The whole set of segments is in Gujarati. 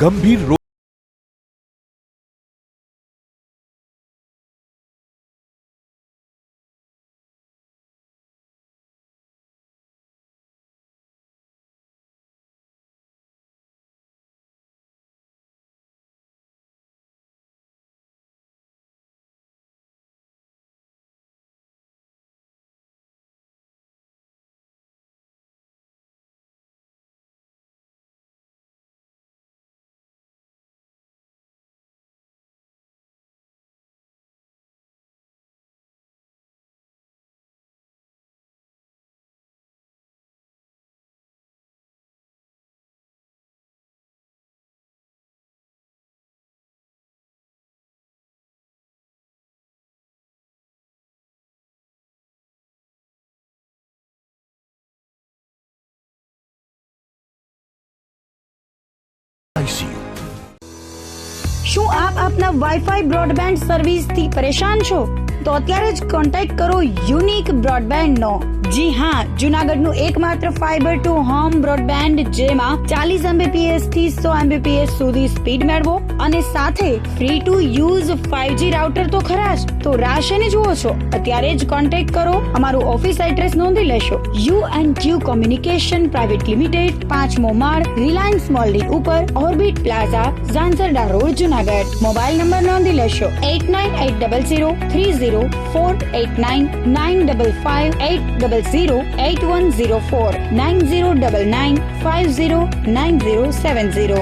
ગંભીર રોગ ICU। શું આપ આપના વાઈફાઈ બ્રોડબેન્ડ સર્વિસ થી પરેશાન છો? તો અત્યારે જ કોન્ટેક્ટ કરો યુનિક બ્રોડબેન્ડ નો। જી હા, જુનાગઢનું એકમાત્ર ફાઈબર ટુ હોમ બ્રોડબેન્ડ જેમાં 40 Mbps થી 100 Mbps સુધી સ્પીડ મેળવો અને સાથે free to use 5G router તો ખરા જ। તો રાહ શેની જુઓ છો? અત્યારે જ કોન્ટેક્ટ કરો। અમારું ઓફિસ એડ્રેસ નોંધી લેશો। U&Q કોમ્યુનિકેશન પ્રાઇવેટ લિમિટેડ, 5મો માળ, રિલાયન્સ મોલની ઉપર, orbit plaza, Zanzarda road, Junagadh. Mobile number નોંધી લેશો 89800304899558008104 9099509070।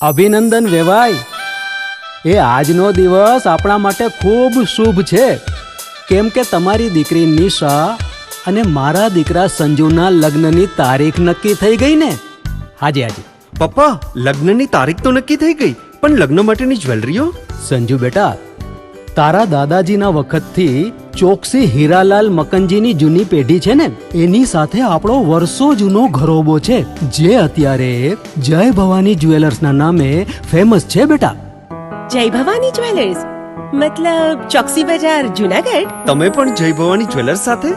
અભિનંદન વેવાઈ, એ આજનો દિવસ આપણા માટે ખૂબ શુભ છે, કેમ કે તમારી દીકરી નિશા અને મારા દીકરા સંજુના લગ્નની તારીખ નક્કી થઈ ગઈ ને। હાજી હાજી પપ્પા, લગ્નની તારીખ તો નક્કી થઈ ગઈ, પણ લગ્ન માટેની જ્વેલરીઓ? સંજુ બેટા, તારા દાદાજીના વખતથી ચોકસી હીરાલાલ મકનજીની જૂની પેઢી છે ને, એની સાથે આપણો વર્ષો જૂનો ઘરોબો છે, જે અત્યારે જય ભવાની જ્વેલર્સના નામે ફેમસ છે બેટા। જય ભવાની જ્વેલર્સ મતલબ ચોકસી બજાર, જુનાગઢ? તમે પણ જય ભવાની જ્વેલર્સ સાથે?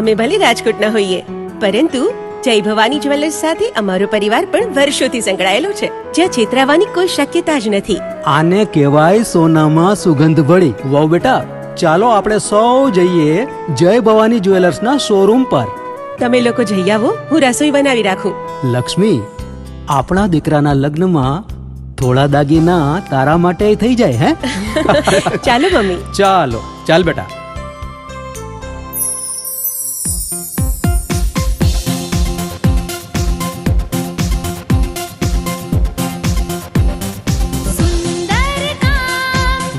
અમે ભલે રાજકોટના હોઈએ, પરંતુ જય ભવાની જ્વેલર્સ સાથે અમારો પરિવાર પણ વર્ષોથી સંકળાયેલો છે, જ્યાં છેતરાવાની કોઈ શક્યતા જ નથી। આને કહેવાય સોનામાં સુગંધ ભળી। વાવ બેટા, ચાલો આપણે સૌ જઈએ જય ભવાની જ્વેલર્સના શોરૂમ પર। તમે લોકો જઈ આવો, હું રસોઈ બનાવી રાખું। લક્ષ્મી, આપણા દીકરાના લગ્નમાં થોડા દાગીના તારા માટે થઈ જાય હે? ચાલો મમ્મી। ચાલો ચાલ બેટા।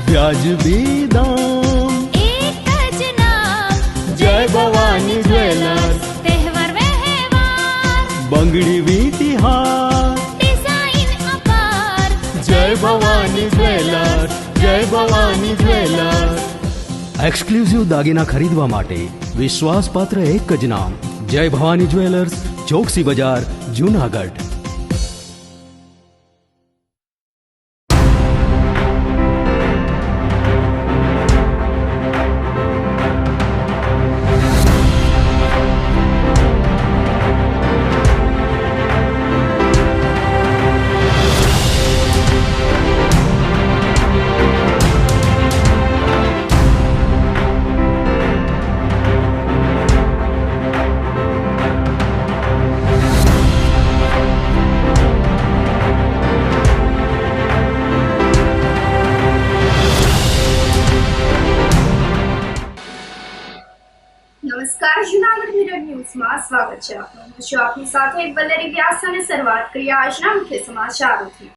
વ્યાજબી દામ, એક જ નામ, જય ભવાની જ્વેલર્સ। તહેવાર વ્યવહાર, બંગડી વીંટી હાર, ડિઝાઇન અપાર, જય ભવાની જ્વેલર્સ, જય ભવાની જ્વેલર્સ। એક્સક્લુઝિવ દાગીના ખરીદવા માટે વિશ્વાસપાત્ર એક જ નામ, જય ભવાની જ્વેલર્સ, ચોકસી બજાર, જુનાગઢ। નમસ્કાર, જુનાગઢ મિરર ન્યૂઝમાં સ્વાગત છે આપનું। હું છું આપની સાથે વલ્લરી વ્યાસ અને શરૂઆત કરીએ આજના મુખ્ય સમાચારોથી।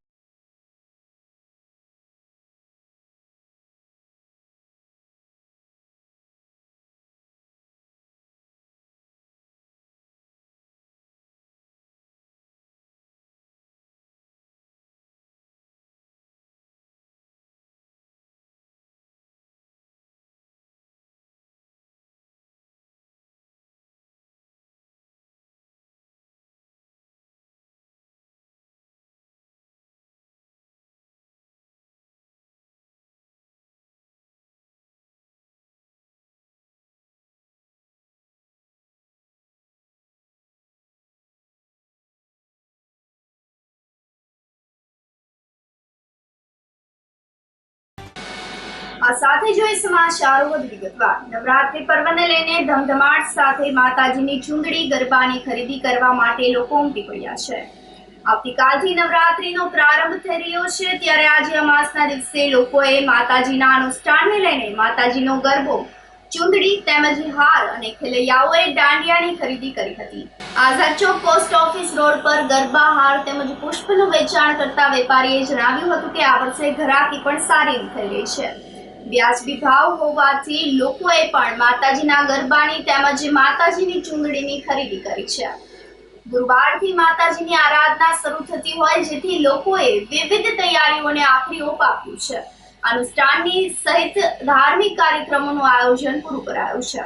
આ સાથે જોઈએ સમાચારો વધુ વિગતવાર. નવરાત્રી પર્વને લઈને ધમધમાટ સાથે માતાજીની ચૂંદડી ગરબાની ખરીદી કરવા માટે લોકો ઉમટી પડ્યા છે. આવતીકાલથી નવરાત્રીનો પ્રારંભ થઈ રહ્યો છે, ત્યારે આજે અમાસના દિવસે લોકોએ માતાજીના અનુષ્ઠાનને લઈને માતાજીનો ગરબો, ચૂંદડી તેમજ હાર અને ખેલૈયાઓએ દાંડિયાની ખરીદી કરી હતી. આઝાદ ચોક પોસ્ટ ઓફિસ રોડ પર ગરબા, હાર તેમજ પુષ્પનું વેચાણ કરતા વેપારીએ જણાવ્યું હતું કે આ વર્ષે ઘરાકી પણ સારી થઈ રહી છે. વ્યાજબી ભાવ હોવાથી લોકોએ પણ માતાજીના ગરબાની તેમજ માતાજીની ચૂંદડીની ખરીદી કરી છે. ગુરુવારથી માતાજીની આરાધના શરૂ થતી હોય, જેથી લોકોએ વિવિધ તૈયારીઓને આખરી ઓપ આપ્યું છે. અનુષ્ઠાનની સહિત ધાર્મિક કાર્યક્રમોનું આયોજન પૂરું કરાયું છે.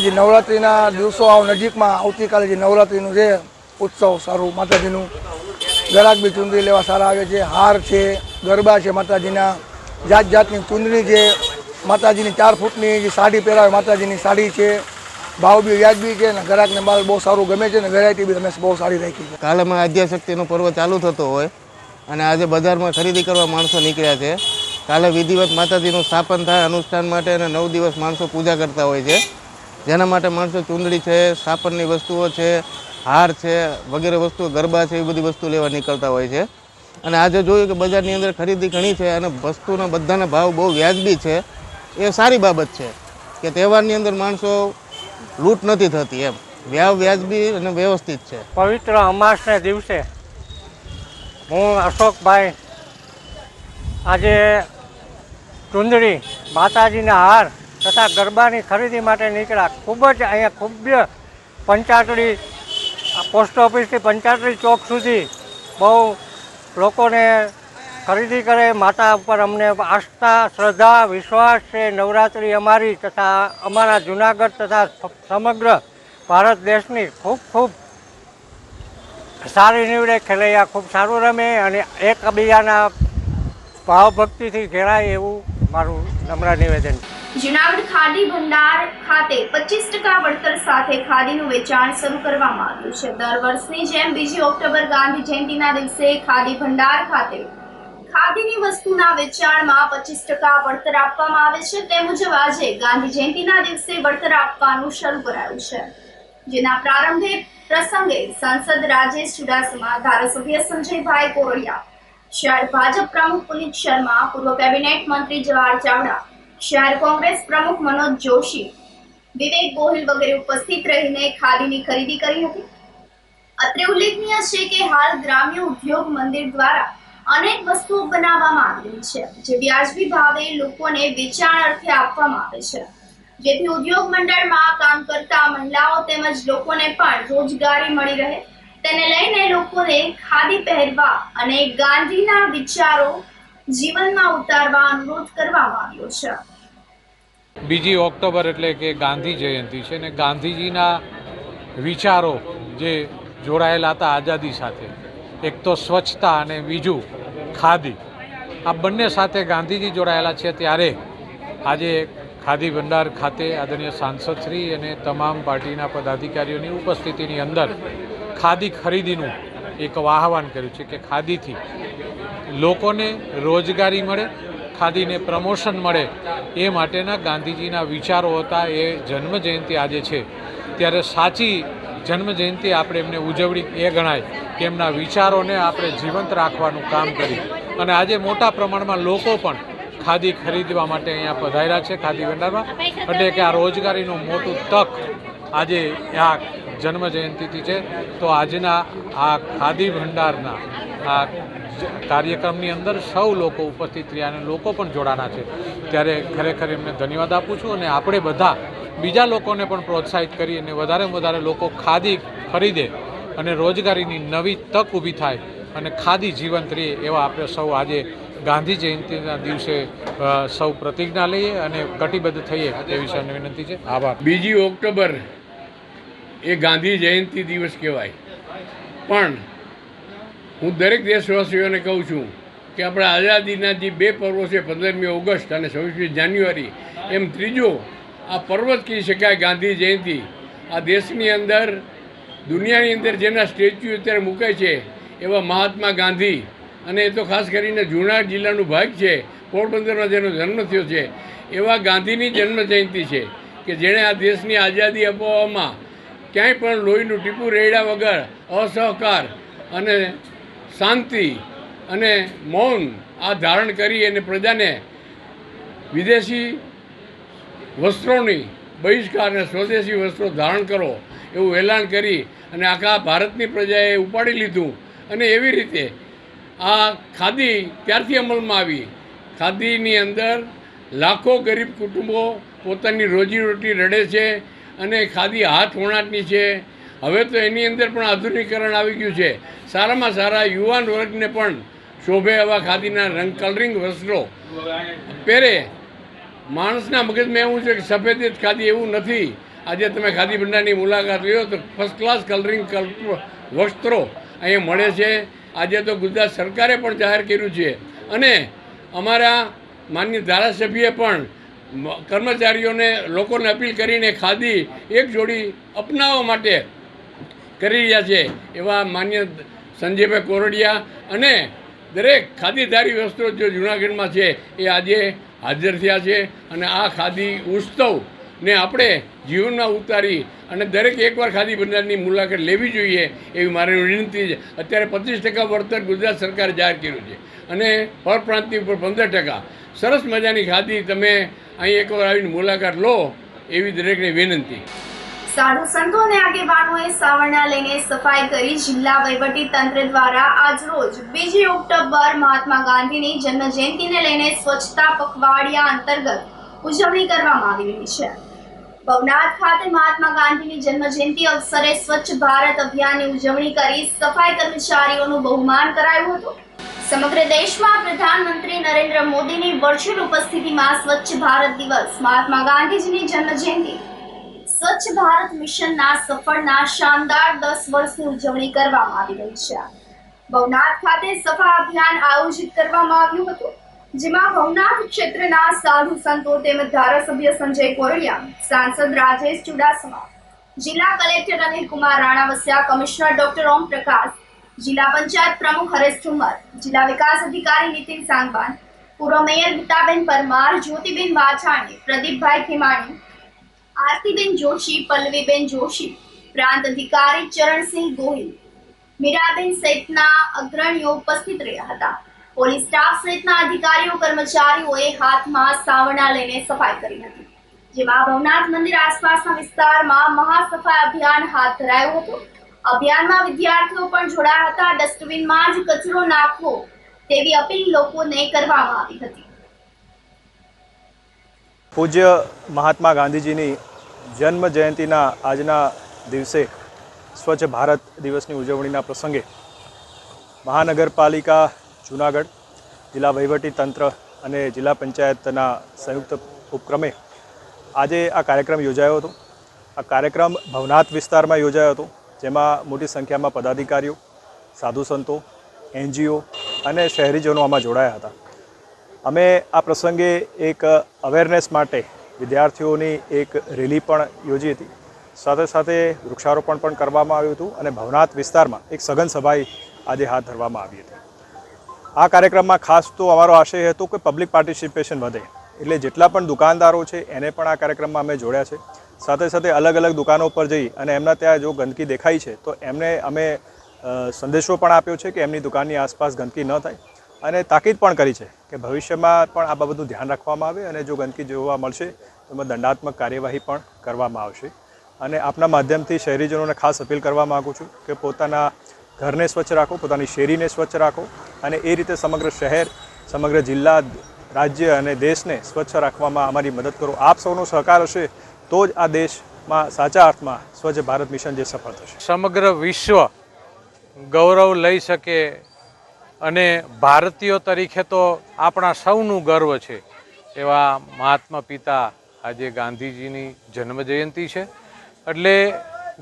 જે નવરાત્રિના દિવસો નજીકમાં, આવતીકાલે જે નવરાત્રિનું છે ઉત્સવ સારું, માતાજીનું ગરાક બી ચૂંદડી લેવા સારા આવે છે. હાર છે, ગરબા છે, માતાજીના જાત જાતની ચૂંદડી છે, માતાજીની 4 ફૂટની જે સાડી પહેરાવે માતાજીની સાડી છે. ભાવ બી વ્યાજબી છે ને ગ્રાહકને માલ બહુ સારું ગમે છે ને વેરાયટી બી તમે બહુ સારી રાખી છે. કાલેમાં આદ્યાશક્તિનો પર્વ ચાલુ થતો હોય અને આજે બજારમાં ખરીદી કરવા માણસો નીકળ્યા છે. કાલે વિધિવત માતાજીનું સ્થાપન થાય અનુષ્ઠાન માટે અને 9 દિવસ માણસો પૂજા કરતા હોય છે, જેના માટે માણસો ચૂંદડી છે, સ્થાપનની વસ્તુઓ છે, હાર છે, વગેરે વસ્તુઓ, ગરબા છે, એ બધી વસ્તુ લેવા નીકળતા હોય છે. અને આજે જોયું કે બજારની અંદર ખરીદી ઘણી છે અને વસ્તુના બધાના ભાવ બહુ વ્યાજબી છે. એ સારી બાબત છે કે તહેવારની અંદર માણસો લૂંટ નથી થતી, એમ વ્યાજબી અને વ્યવસ્થિત છે. પવિત્ર અમાસના દિવસે હું અશોકભાઈ આજે ચૂંદડી, માતાજીના હાર તથા ગરબાની ખરીદી માટે નીકળ્યા. ખૂબ જ અહીંયા ખૂબ પંચાટડી પોસ્ટ ઓફિસથી પંચાટડી ચોક સુધી બહુ લોકોને ખરીદી કરે. માતા ઉપર અમને આસ્થા, શ્રદ્ધા, વિશ્વાસ છે. નવરાત્રિ અમારી તથા અમારા જૂનાગઢ તથા સમગ્ર ભારત દેશની ખૂબ સારી નીવડે. ખેલૈયા ખૂબ સારું રમે અને એકબીજાના ભાવભક્તિથી ઘેરાય એવું મારું નમ્ર નિવેદન. જૂનાગઢ ખાદી ભંડાર ખાતે 25% વળતર સાથે ખાદીનું વેચાણ શરૂ કરવામાં આવ્યું છે. દર વર્ષની જેમ 2 ઓક્ટોબર ગાંધી જયંતિના દિવસે ખાદી ભંડાર ખાતે ખાદીની વસ્તુના વેચાણમાં 25% વળતર આપવામાં આવે છે. તે મુજબ આજે ગાંધી જયંતિના દિવસે વળતર આપવાનું શરૂ કરાયું છે, જેના પ્રારંભે પ્રસંગે સાંસદ રાજેશ ચુડાસમા, ધારાસભ્ય સંજયભાઈ કોરડિયા, શહેર ભાજપ પ્રમુખ પુનિત શર્મા, પૂર્વ કેબિનેટ મંત્રી જવાહર ચાવડા, શહેર કોંગ્રેસ પ્રમુખ મનોજ જોશી, વિવેક ગોહિલ વગેરે ઉપસ્થિત રહીને ખાદીની ખરીદી કરી હતી. અત્રે ઉલ્લેખનીય છે કે હાલ ગ્રામ્ય ઉદ્યોગ મંદિર દ્વારા અનેક વસ્તુઓ બનાવવામાં આવી રહી છે, જે વ્યાજબી ભાવે લોકોને વેચાણ અર્થે આપવામાં આવે છે, જેથી ઉદ્યોગ મંડળમાં કામ કરતા મહિલાઓ તેમજ લોકોને પણ રોજગારી મળી રહે. તેને લઈને લોકોને ખાદી પહેરવા અને ગાંધીના વિચારો જીવનમાં ઉતારવા અનુરોધ કરવામાં આવ્યો છે. 2 ઓક્ટોબર એટલે કે ગાંધી જયંતિ છે ને ગાંધીજીના વિચારો જે જોડાયેલા હતા આઝાદી સાથે, એક તો સ્વચ્છતા અને બીજું ખાદી, આ બંને સાથે ગાંધીજી જોડાયેલા છે. ત્યારે આજે ખાદી ભંડાર ખાતે આદરણીય સાંસદશ્રી અને તમામ પાર્ટીના પદાધિકારીઓની ઉપસ્થિતિની અંદર ખાદી ખરીદીનું એક આહવાન કર્યું છે કે ખાદીથી લોકોને રોજગારી મળે, ખાદીને પ્રમોશન મળે, એ માટેના ગાંધીજીના વિચારો હતા. એ જન્મજયંતિ આજે છે ત્યારે સાચી જન્મજયંતિ આપણે એમને ઉજવણી એ ગણાય કે એમના વિચારોને આપણે જીવંત રાખવાનું કામ કરી. અને આજે મોટા પ્રમાણમાં લોકો પણ ખાદી ખરીદવા માટે અહીંયા પધાર્યા છે ખાદી ભંડારમાં. એટલે કે આ રોજગારીનું મોટું તક આજે આ જન્મજયંતિથી છે. તો આજના આ ખાદી ભંડારના આ કાર્યક્રમની અંદર સૌ લોકો ઉપસ્થિત રહ્યા અને લોકો પણ જોડાના છે. ત્યારે ખરેખર એમને ધન્યવાદ આપું છું. અને આપણે બધા બીજા લોકોને પણ પ્રોત્સાહિત કરી અને વધારેમાં વધારે લોકો ખાદી ખરીદે અને રોજગારીની નવી તક ઊભી થાય અને ખાદી જીવંત રહે, એવા આપણે સૌ આજે ગાંધી જયંતિના દિવસે સૌ પ્રતિજ્ઞા લઈએ અને કટિબદ્ધ થઈએ એ વિષયની વિનંતી છે. આભાર. 2 ઓક્ટોબર એ ગાંધી જયંતિ દિવસ કહેવાય, પણ હું દરેક દેશવાસીઓને કહું છું કે આપણા આઝાદીના જે 2 પર્વો છે, 15મી ઓગસ્ટ અને 26મી જાન્યુઆરી, એમ ત્રીજો આ પર્વ જ કહી શકાય ગાંધી જયંતિ. આ દેશની અંદર, દુનિયાની અંદર જેના સ્ટેચ્યુ અત્યારે મૂકાય છે એવા મહાત્મા ગાંધી અને એ તો ખાસ કરીને જૂનાગઢ જિલ્લાનું ભાગ છે, પોરબંદરમાં જેનો જન્મ થયો છે, એવા ગાંધીની જન્મ જયંતિ છે કે જેણે આ દેશની આઝાદી અપાવવામાં ક્યાંય પણ લોહીનું ટીપું રેડ્યા વગર અસહકાર અને શાંતિ અને મૌન આ ધારણ કરી અને પ્રજાને વિદેશી વસ્ત્રોની બહિષ્કાર અને સ્વદેશી વસ્ત્રો ધારણ કરો એવું એલાન કરી અને આખા ભારતની પ્રજાએ ઉપાડી લીધું. અને એવી રીતે આ ખાદી ત્યારથી અમલમાં આવી. ખાદીની અંદર લાખો ગરીબ કુટુંબો પોતાની રોજીરોટી રડે છે અને ખાદી હાથ વણાટની છે. હવે તો એની અંદર પણ આધુનિકરણ આવી ગયું છે. સારામાં સારા યુવાન વર્ગને પણ શોભે એવા ખાદીના કલરિંગ વસ્ત્રો પહેરે. માણસના મગજમાં એવું છે કે સફેદ જ ખાદી, એવું નથી. આજે તમે ખાદી ભંડારની મુલાકાત લ્યો તો ફર્સ્ટ ક્લાસ કલરિંગ વસ્ત્રો અહીંયા મળે છે. આજે તો ગુજરાત સરકારે પણ જાહેર કર્યું છે અને અમારા માનનીય ધારાસભ્યએ પણ કર્મચારીઓને લોકોને અપીલ કરીને ખાદી એક જોડી અપનાવવા માટે કરી રહ્યા છે. એવા માન્ય સંજયભાઈ કોરડિયા અને દરેક ખાદીધારી વસ્ત્રો જો જૂનાગઢમાં છે એ આજે હાજર થયા છે. અને આ ખાદી ઉત્સવને આપણે જીવનમાં ઉતારી અને દરેક એકવાર ખાદી ભંડારની મુલાકાત લેવી જોઈએ એવી મારી વિનંતી છે. અત્યારે 25% વળતર ગુજરાત સરકારે જાહેર કર્યું છે અને પરપ્રાંતની ઉપર 15%. સરસ મજાની ખાદી તમે અહીં એકવાર આવીને મુલાકાત લો એવી દરેકને વિનંતી. સાધુ સંતો અને આગેવાનોએ સાવરણા લઈને સફાઈ કરી. જિલ્લા વહીવટી તંત્ર દ્વારા આજરોજ 2 ઓક્ટોબર મહાત્મા ગાંધીની જન્મ જયંતિને લઈને સ્વચ્છતા પખવાડિયા અંતર્ગત ઉજવણી કરવામાં આવી રહી છે. ભવનાથ ખાતે મહાત્મા ગાંધીની જન્મ જયંતિ અવસરે સ્વચ્છ ભારત અભિયાનની ઉજવણી કરી સફાઈ કર્મચારીઓનું બહુમાન કરાયું હતું. સમગ્ર દેશમાં પ્રધાનમંત્રી નરેન્દ્ર મોદીની વર્ચ્યુઅલ ઉપસ્થિતિમાં સ્વચ્છ ભારત દિવસ, મહાત્મા ગાંધીજીની જન્મ જયંતિ, સ્વચ્છ ભારત મિશનના સફળના શાનદાર 10 વર્ષની ઉજવણી કરવામાં આવી રહી છે. ભવનાથ ખાતે સફા અભિયાન આયોજિત કરવામાં આવ્યું હતું, જેમાં ભવનાથ ક્ષેત્રના સાધુ સંતો તેમજ ધારાસભ્ય સંજય કોરડિયા, સાંસદ રાજેશ ચુડાસમા, જિલ્લા collector Anil Kumar Ranavasiya, commissioner doctor Om Prakash, જિલ્લા પંચાયત પ્રમુખ હરેશ ઠુમ્મર, જિલ્લા વિકાસ અધિકારી નીતિન સાંગવાન, પૂર્વ મેયર ગીતાબેન પરમાર, જ્યોતિબેન વાછાણી, પ્રદીપભાઈ ખેમાણી, આરતીબેન જોશી, પલ્લવીબેન જોશી, પ્રાંત અધિકારી ચરણસિંહ ગોહિલ, મીરાબેન સહિતના અગ્રણીઓ ઉપસ્થિત રહ્યા હતા. પોલીસ સ્ટાફ સહિતના અધિકારીઓ કર્મચારીઓએ હાથમાં સાવરણા લઈને સફાઈ કરી હતી, જેમાં ભવનાથ મંદિર આસપાસના વિસ્તારમાં મહાસફાઈ અભિયાન હાથ ધરાયું હતું. અભિયાનમાં વિદ્યાર્થીઓ પણ જોડાયા હતા. ડસ્ટબિનમાં જ કચરો નાખવો તેવી અપીલ લોકોને કરવામાં આવી હતી. પૂજ્ય મહાત્મા ગાંધીજીની જન્મ જયંતિના આજના દિવસે સ્વચ્છ ભારત દિવસની ઉજવણીના પ્રસંગે મહાનગરપાલિકા જૂનાગઢ, જિલ્લા વહીવટી તંત્ર અને જિલ્લા પંચાયતના સંયુક્ત ઉપક્રમે આજે આ કાર્યક્રમ યોજાયો હતો. આ કાર્યક્રમ ભવનાથ વિસ્તારમાં યોજાયો હતો, જેમાં મોટી સંખ્યામાં પદાધિકારીઓ, સાધુ સંતો, NGO અને શહેરીજનો આમાં જોડાયા હતા. અમે આ પ્રસંગે એક અવેરનેસ માટે વિદ્યાર્થીઓની એક રેલી પણ યોજી હતી. સાથે સાથે વૃક્ષારોપણ પણ કરવામાં આવ્યું હતું અને ભવનાથ વિસ્તારમાં એક સઘન સભાઈ આજે હાથ ધરવામાં આવી હતી. આ કાર્યક્રમમાં ખાસ તો અમારો આશય હતો કે પબ્લિક પાર્ટિસિપેશન વધે, એટલે જેટલા પણ દુકાનદારો છે એને પણ આ કાર્યક્રમમાં અમે જોડ્યા છે. સાથે સાથે અલગ અલગ દુકાનો પર જઈ અને એમના ત્યાં જો ગંદકી દેખાય છે તો એમને અમે સંદેશો પણ આપ્યો છે કે એમની દુકાનની આસપાસ ગંદકી ન થાય અને તાકીદ પણ કરી છે કે ભવિષ્યમાં પણ આ બાબતનું ધ્યાન રાખવામાં આવે અને જો ગંદકી જોવા મળશે તો એમાં દંડાત્મક કાર્યવાહી પણ કરવામાં આવશે. અને આપના માધ્યમથી શહેરીજનોને ખાસ અપીલ કરવા માગું છું કે પોતાના ઘરને સ્વચ્છ રાખો, પોતાની શેરીને સ્વચ્છ રાખો અને એ રીતે સમગ્ર શહેર, સમગ્ર જિલ્લા, રાજ્ય અને દેશને સ્વચ્છ રાખવામાં અમારી મદદ કરો. આપ સૌનો સહકાર હશે તો જ આ દેશમાં સાચા અર્થમાં સ્વચ્છ ભારત મિશન જે સફળ થશે. સમગ્ર વિશ્વ ગૌરવ લઈ શકે અને ભારતીયો તરીકે તો આપણા સૌનું ગર્વ છે એવા મહાત્મા પિતા આજે ગાંધીજીની જન્મજયંતિ છે. એટલે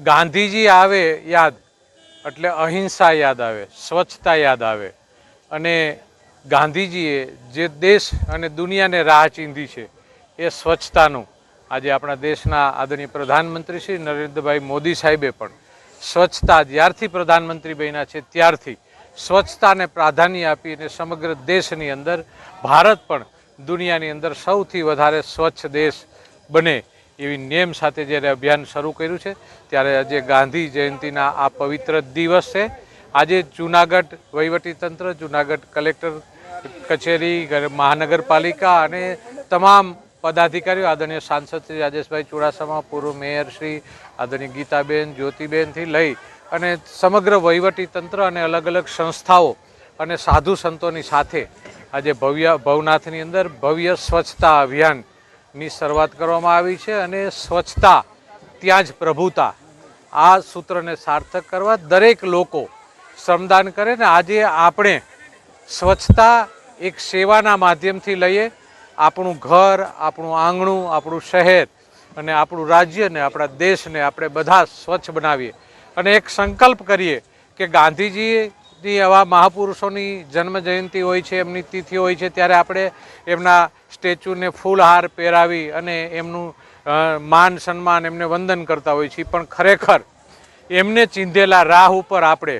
ગાંધીજી આવે યાદ એટલે અહિંસા યાદ આવે, સ્વચ્છતા યાદ આવે. અને ગાંધીજીએ જે દેશ અને દુનિયાને રાહ ચીંધી છે એ સ્વચ્છતાનું આજે આપણા દેશના આદરણીય પ્રધાનમંત્રી શ્રી નરેન્દ્રભાઈ મોદી સાહેબે પણ સ્વચ્છતા જ્યારથી પ્રધાનમંત્રી બન્યા છે ત્યારથી સ્વચ્છતાને પ્રાધાન્ય આપી અને સમગ્ર દેશની અંદર ભારત પણ દુનિયાની અંદર સૌથી વધારે સ્વચ્છ દેશ બને એવી નેમ સાથે જ્યારે અભિયાન શરૂ કર્યું છે ત્યારે આજે ગાંધી જયંતિના આ પવિત્ર દિવસ છે. આજે જૂનાગઢ વહીવટીતંત્ર, જૂનાગઢ કલેક્ટર કચેરી, મહાનગરપાલિકા અને તમામ પદાધિકારીઓ, આદરણીય સાંસદ શ્રી રાજેશભાઈ ચુડાસમા, પૂર્વ મેયર શ્રી આદરણીય ગીતાબેન, જ્યોતિબેનથી લઈ અને સમગ્ર વહીવટીતંત્ર અને અલગ અલગ સંસ્થાઓ અને સાધુ સંતોની સાથે આજે ભવનાથની અંદર ભવ્ય સ્વચ્છતા અભિયાનની શરૂઆત કરવામાં આવી છે. અને સ્વચ્છતા ત્યાં જ પ્રભુતા, આ સૂત્રને સાર્થક કરવા દરેક લોકો શ્રમદાન કરે ને આજે આપણે સ્વચ્છતા એક સેવાના માધ્યમથી લઈએ. આપણું ઘર, આપણું આંગણું, આપણું શહેર અને આપણું રાજ્યને, આપણા દેશને આપણે બધા સ્વચ્છ બનાવીએ અને એક સંકલ્પ કરીએ કે ગાંધીજીની આવા મહાપુરુષોની જન્મ જયંતિ હોય છે, એમની તિથિ હોય છે, ત્યારે આપણે એમના સ્ટેચ્યુને ફૂલહાર પહેરાવી અને એમનું માન સન્માન, એમને વંદન કરતા હોઈએ છીએ. પણ ખરેખર એમને ચીંધેલા રાહ ઉપર આપણે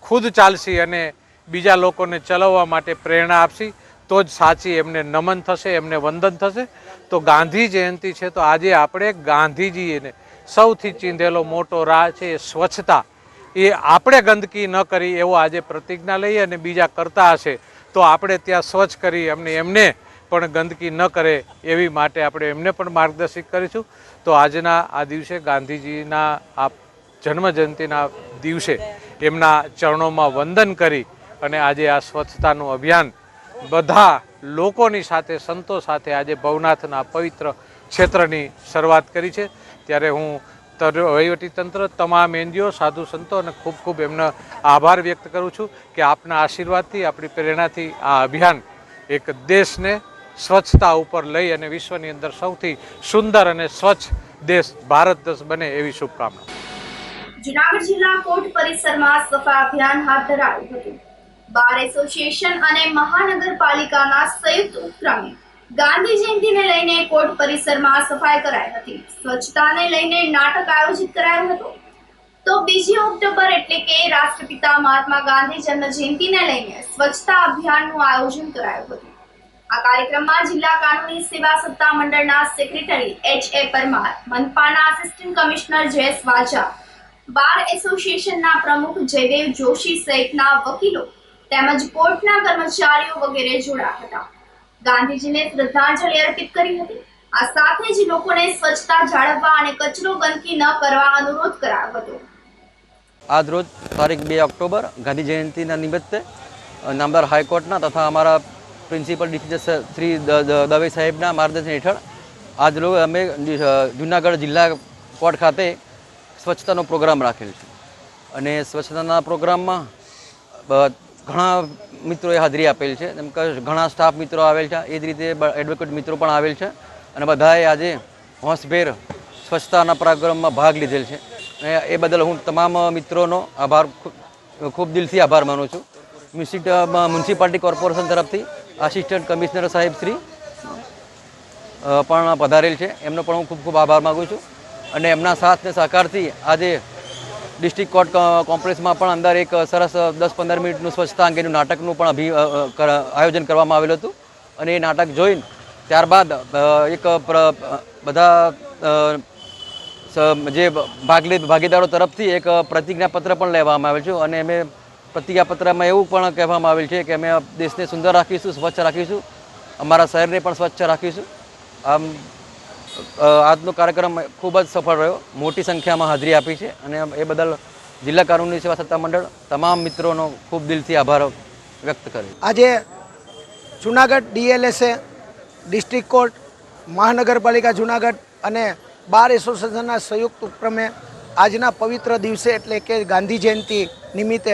ખુદ ચાલશી અને બીજા લોકોને ચલાવવા માટે પ્રેરણા આપશી તો જ સાચી એમને નમન થશે, એમને વંદન થશે. તો ગાંધી જયંતિ છે તો આજે આપણે ગાંધીજીને સૌથી ચીંધેલો મોટો રાહ છે એ સ્વચ્છતા, એ આપણે ગંદકી ન કરી એવો આજે પ્રતિજ્ઞા લઈએ અને બીજા કરતા હશે તો આપણે ત્યાં સ્વચ્છ કરી એમને પણ ગંદકી ન કરે એવી માટે આપણે એમને પણ માર્ગદર્શિત કરીશું. તો આજના આ દિવસે ગાંધીજીના આ જન્મજયંતિના દિવસે એમના ચરણોમાં વંદન કરી અને આજે આ સ્વચ્છતાનું અભિયાન બધા લોકોની સાથે, સંતો સાથે આજે ભવનાથના પવિત્ર ક્ષેત્રની શરૂઆત કરી છે. ત્યારે હું વહીવટીતંત્ર, તમામ NGO, સાધુ સંતો અને ખૂબ ખૂબ એમનો આભાર વ્યક્ત કરું છું કે આપના આશીર્વાદથી, આપણી પ્રેરણાથી આ અભિયાન એક દેશને સ્વચ્છતા ઉપર લઈ અને વિશ્વની અંદર સૌથી સુંદર અને સ્વચ્છ દેશ ભારત દેશ બને એવી શુભકામના. જૂનાગઢ જિલ્લા કોર્ટ પરિસરમાં સફાઈ અભિયાન હાથ ધરાયું હતું. બાર એસોસિએશન અને મહાનગરપાલિકાના સંયુક્ત ઉપક્રમે ગાંધી જયંતિને લઈને કોર્ટ પરિસરમાં સફાઈ કરાઈ હતી. સ્વચ્છતાને લઈને નાટક આયોજિત કરાયું હતું. તો 2 ઓક્ટોબર એટલે કે રાષ્ટ્રપિતા મહાત્મા ગાંધી જન્મ જયંતિને લઈને સ્વચ્છતા અભિયાનનું આયોજન કરાયું હતું. આ કાર્યક્રમમાં જિલ્લા કાનૂની સેવા સત્તા મંડળના સેક્રેટરી HA પરમાર, મનપાના assistant commissioner Jayesh Vaja, bar એસોસિએશનના પ્રમુખ જયદેવ જોશી સહિતના વકીલો તેમજ કોર્ટના કર્મચારીઓ વગેરે જોડાયા હતા. ગાંધીજીને શ્રદ્ધાંજલિ અર્પિત કરી હતી. આ સાથે જ લોકોને સ્વચ્છતા જાળવવા અને કચરો ગંદકી ન કરવા અનુરોધ કરાયો હતો. આજ રોજ તારીખ 2 ઓક્ટોબર ગાંધી જયંતિના નિમિત્તે નામદાર હાઈકોર્ટના તથા અમારા પ્રિન્સિપલ ડિફેન્સ શ્રી દવે સાહેબના માર્ગદર્શન હેઠળ આજ રોજ અમે જૂનાગઢ જિલ્લા કોર્ટ ખાતે સ્વચ્છતાનો પ્રોગ્રામ રાખેલ છે. અને સ્વચ્છતાના પ્રોગ્રામમાં ઘણા મિત્રોએ હાજરી આપેલ છે. જેમ કે ઘણા સ્ટાફ મિત્રો આવેલ છે, એ જ રીતે એડવોકેટ મિત્રો પણ આવેલ છે અને બધાએ આજે હોંશભેર સ્વચ્છતાના પ્રોગ્રામમાં ભાગ લીધેલ છે. અને એ બદલ હું તમામ મિત્રોનો આભાર, ખૂબ દિલથી આભાર માનું છું. મ્યુનિસિપાલિટી કોર્પોરેશન તરફથી આસિસ્ટન્ટ કમિશનર સાહેબ શ્રી પણ પધારેલ છે, એમનો પણ હું ખૂબ ખૂબ આભાર માગું છું. અને એમના સાથ ને સહકારથી આજે ડિસ્ટ્રિક્ટ કોર્ટ કોમ્પ્લેક્સમાં પણ અંદર એક સરસ 10-15 મિનિટનું સ્વચ્છતા અંગેનું નાટકનું પણ આયોજન કરવામાં આવેલું હતું. અને એ નાટક જોઈને ત્યારબાદ એક બધા જે ભાગીદારો તરફથી એક પ્રતિજ્ઞાપત્ર પણ લેવામાં આવેલ છે. અને અમે પ્રતિજ્ઞાપત્રમાં એવું પણ કહેવામાં આવેલ છે કે અમે દેશને સુંદર રાખીશું, સ્વચ્છ રાખીશું, અમારા શહેરને પણ સ્વચ્છ રાખીશું. આમ આજનો કાર્યક્રમ ખૂબ જ સફળ રહ્યો, મોટી સંખ્યામાં હાજરી આપી છે અને એ બદલ જિલ્લા કાનૂની સેવા સત્તા મંડળ તમામ મિત્રોનો ખૂબ દિલથી આભાર વ્યક્ત કર્યો. આજે જૂનાગઢ DLSA, ડિસ્ટ્રિક્ટ કોર્ટ, મહાનગરપાલિકા જૂનાગઢ અને બાર એસોસિએશનના સંયુક્ત ઉપક્રમે આજના પવિત્ર દિવસે એટલે કે ગાંધી જયંતિ નિમિત્તે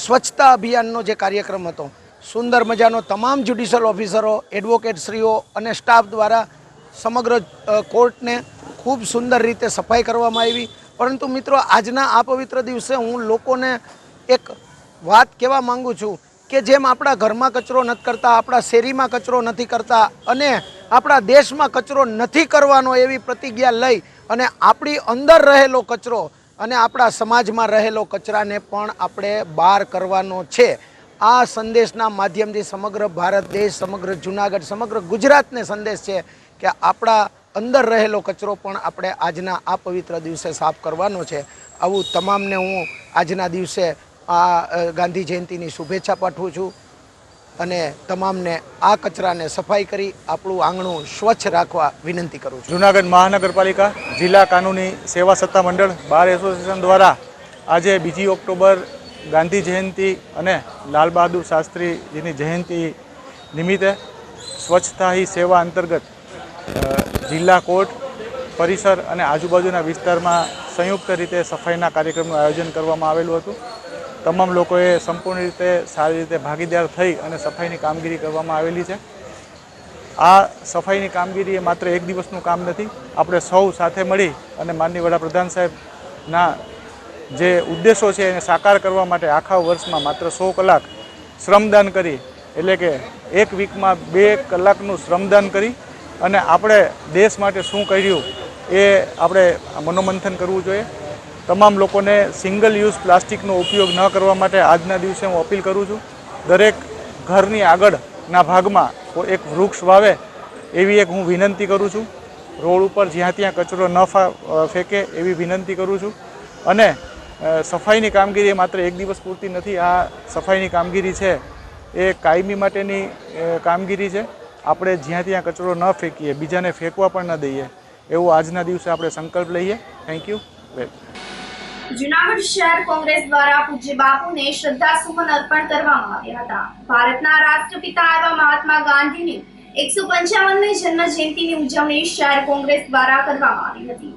સ્વચ્છતા અભિયાનનો જે કાર્યક્રમ હતો, સુંદર મજાનો તમામ જ્યુડિશિયલ ઓફિસરો, એડવોકેટશ્રીઓ અને સ્ટાફ દ્વારા સમગ્ર કોર્ટને ખૂબ સુંદર રીતે સફાઈ કરવામાં આવી. પરંતુ મિત્રો, આજના આ પવિત્ર દિવસે હું લોકોને એક વાત કહેવા માગું છું કે જેમ આપણા ઘરમાં કચરો નથી કરતા, આપણા શેરીમાં કચરો નથી કરતા અને આપણા દેશમાં કચરો નથી કરવાનો એવી પ્રતિજ્ઞા લઈ અને આપણી અંદર રહેલો કચરો અને આપણા સમાજમાં રહેલો કચરાને પણ આપણે બહાર કરવાનો છે. આ સંદેશના માધ્યમથી સમગ્ર ભારત દેશ, સમગ્ર જૂનાગઢ, સમગ્ર ગુજરાતને સંદેશ છે કે આપણા અંદર રહેલો કચરો પણ આપણે આજના આ પવિત્ર દિવસે સાફ કરવાનો છે. આવું તમામને હું આજના દિવસે આ ગાંધી જયંતિની શુભેચ્છા પાઠવું છું અને તમામને આ કચરાને સફાઈ કરી આપણું આંગણું સ્વચ્છ રાખવા વિનંતી કરું છું. જૂનાગઢ મહાનગરપાલિકા, જિલ્લા કાનૂની સેવા સત્તા મંડળ, બાર એસોસિએશન દ્વારા આજે 2 ઓક્ટોબર ગાંધી જયંતિ અને લાલ બહાદુર શાસ્ત્રીજીની જયંતિ નિમિત્તે સ્વચ્છતા હી સેવા અંતર્ગત જિલ્લા કોર્ટ પરિસર અને આજુબાજુના વિસ્તારમાં સંયુક્ત રીતે સફાઈના કાર્યક્રમનું આયોજન કરવામાં આવેલું હતું. તમામ લોકોએ સંપૂર્ણ રીતે સારી રીતે ભાગીદાર થઈ અને સફાઈની કામગીરી કરવામાં આવેલી છે. આ સફાઈની કામગીરી એ માત્ર એક દિવસનું કામ નથી. આપણે સૌ સાથે મળી અને માનનીય વડાપ્રધાન સાહેબના જે ઉદ્દેશો છે એને સાકાર કરવા માટે આખા વર્ષમાં માત્ર 100 કલાક શ્રમદાન કરી, એટલે કે એક વીકમાં 2 કલાકનું શ્રમદાન કરી અને આપણે દેશ માટે શું કર્યું એ આપણે મનોમંથન કરવું જોઈએ. તમામ લોકોને સિંગલ યુઝ પ્લાસ્ટિકનો ઉપયોગ ન કરવા માટે આજના દિવસે હું અપીલ કરું છું. દરેક ઘરની આગળના ભાગમાં એક વૃક્ષ વાવે એવી એક હું વિનંતી કરું છું. રોડ ઉપર જ્યાં ત્યાં કચરો ન ફેંકે એવી વિનંતી કરું છું. અને સફાઈની કામગીરી એ માત્ર એક દિવસ પૂરતી નથી. આ સફાઈની કામગીરી છે એ કાયમી માટેની કામગીરી છે. આપણે જ્યાં ત્યાં કચરો ન ફેંકીએ, બીજાને ફેંકવા પણ ન દઈએ, એવો આજના દિવસે આપણે સંકલ્પ લઈએ. Thank you. જૂનાગઢ શહેર કોંગ્રેસ દ્વારા પૂજ્ય બાપુને શ્રદ્ધાસુમન અર્પણ કરવામાં આવ્યા હતા. ભારતના રાષ્ટ્રપિતા એવા મહાત્મા ગાંધીની 155મી જન્મ જયંતિની ઉજવણી શહેર કોંગ્રેસ દ્વારા કરવામાં આવી હતી.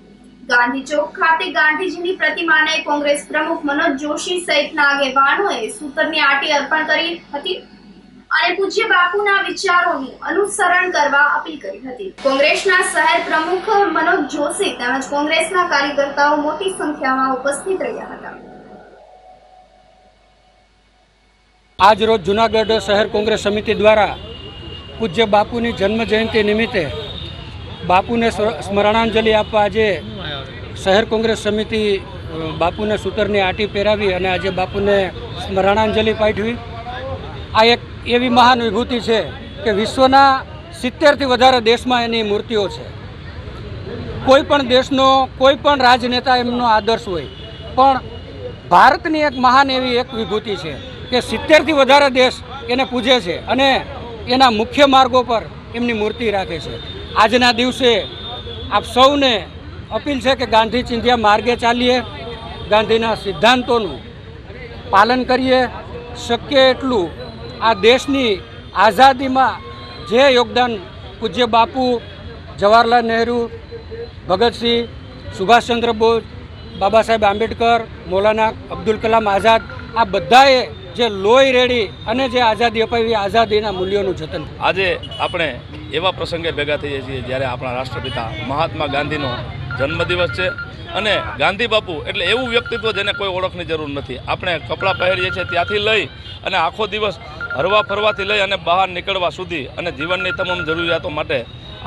ગાંધી ચોક ખાતે ગાંધીજીની પ્રતિમાને કોંગ્રેસ પ્રમુખ મનોજ જોશી સહિતના આગેવાનોએ સૂતરની આંટી અર્પણ કરી હતી અને પૂજ્ય બાપુના વિચારોનું અનુસરણ કરવા અપીલ કરી હતી. કોંગ્રેસના શહેર પ્રમુખ મનોજ જોશી તેમજ કોંગ્રેસના કાર્યકર્તાઓ મોટી સંખ્યામાં ઉપસ્થિત રહ્યા હતા. આજ રોજ જૂનાગઢ શહેર કોંગ્રેસ સમિતિ દ્વારા પૂજ્ય બાપુની જન્મ જયંતિ નિમિત્તે બાપુને સ્મરણાંજલિ આપવા આજે શહેર કોંગ્રેસ સમિતિ બાપુને સૂતરની આંટી પહેરાવી અને આજે બાપુને સ્મરણાંજલિ પાઠવી. આ એક એવી મહાન વિભૂતિ છે કે વિશ્વના 70થી વધારે દેશમાં એની મૂર્તિઓ છે. કોઈ પણ દેશનો કોઈ પણ રાજનેતા એમનો આદર્શ હોય, પણ ભારતની એક મહાન એવી એક વિભૂતિ છે કે 70થી વધારે દેશ એને પૂજે છે અને એના મુખ્ય માર્ગો પર એમની મૂર્તિ રાખે છે. આજના દિવસે આપ સૌને અપીલ છે કે ગાંધી ચિંધ્યા માર્ગે ચાલીએ, ગાંધીના સિદ્ધાંતોનું પાલન કરીએ. શક્ય એટલું આ દેશની આઝાદીમાં જે યોગદાન પૂજ્ય બાપુ, જવાહરલાલ નહેરુ, ભગતસિંહ, સુભાષચંદ્ર બોઝ, બાબા સાહેબ આંબેડકર, મૌલાના અબ્દુલ કલામ આઝાદ, આ બધાએ જે લોહી રેડી અને જે આઝાદી અપાવી, આઝાદીના મૂલ્યોનું જતન. આજે આપણે એવા પ્રસંગે ભેગા થઈએ છીએ જ્યારે આપણા રાષ્ટ્રપિતા મહાત્મા ગાંધીનો જન્મદિવસ છે અને ગાંધી બાપુ એટલે એવું વ્યક્તિત્વ જેને કોઈ ઓળખની જરૂર નથી. આપણે કપડાં પહેરીએ છીએ ત્યાંથી લઈ અને આખો દિવસ હરવા ફરવાથી લઈ અને બહાર નીકળવા સુધી અને જીવનની તમામ જરૂરિયાતો માટે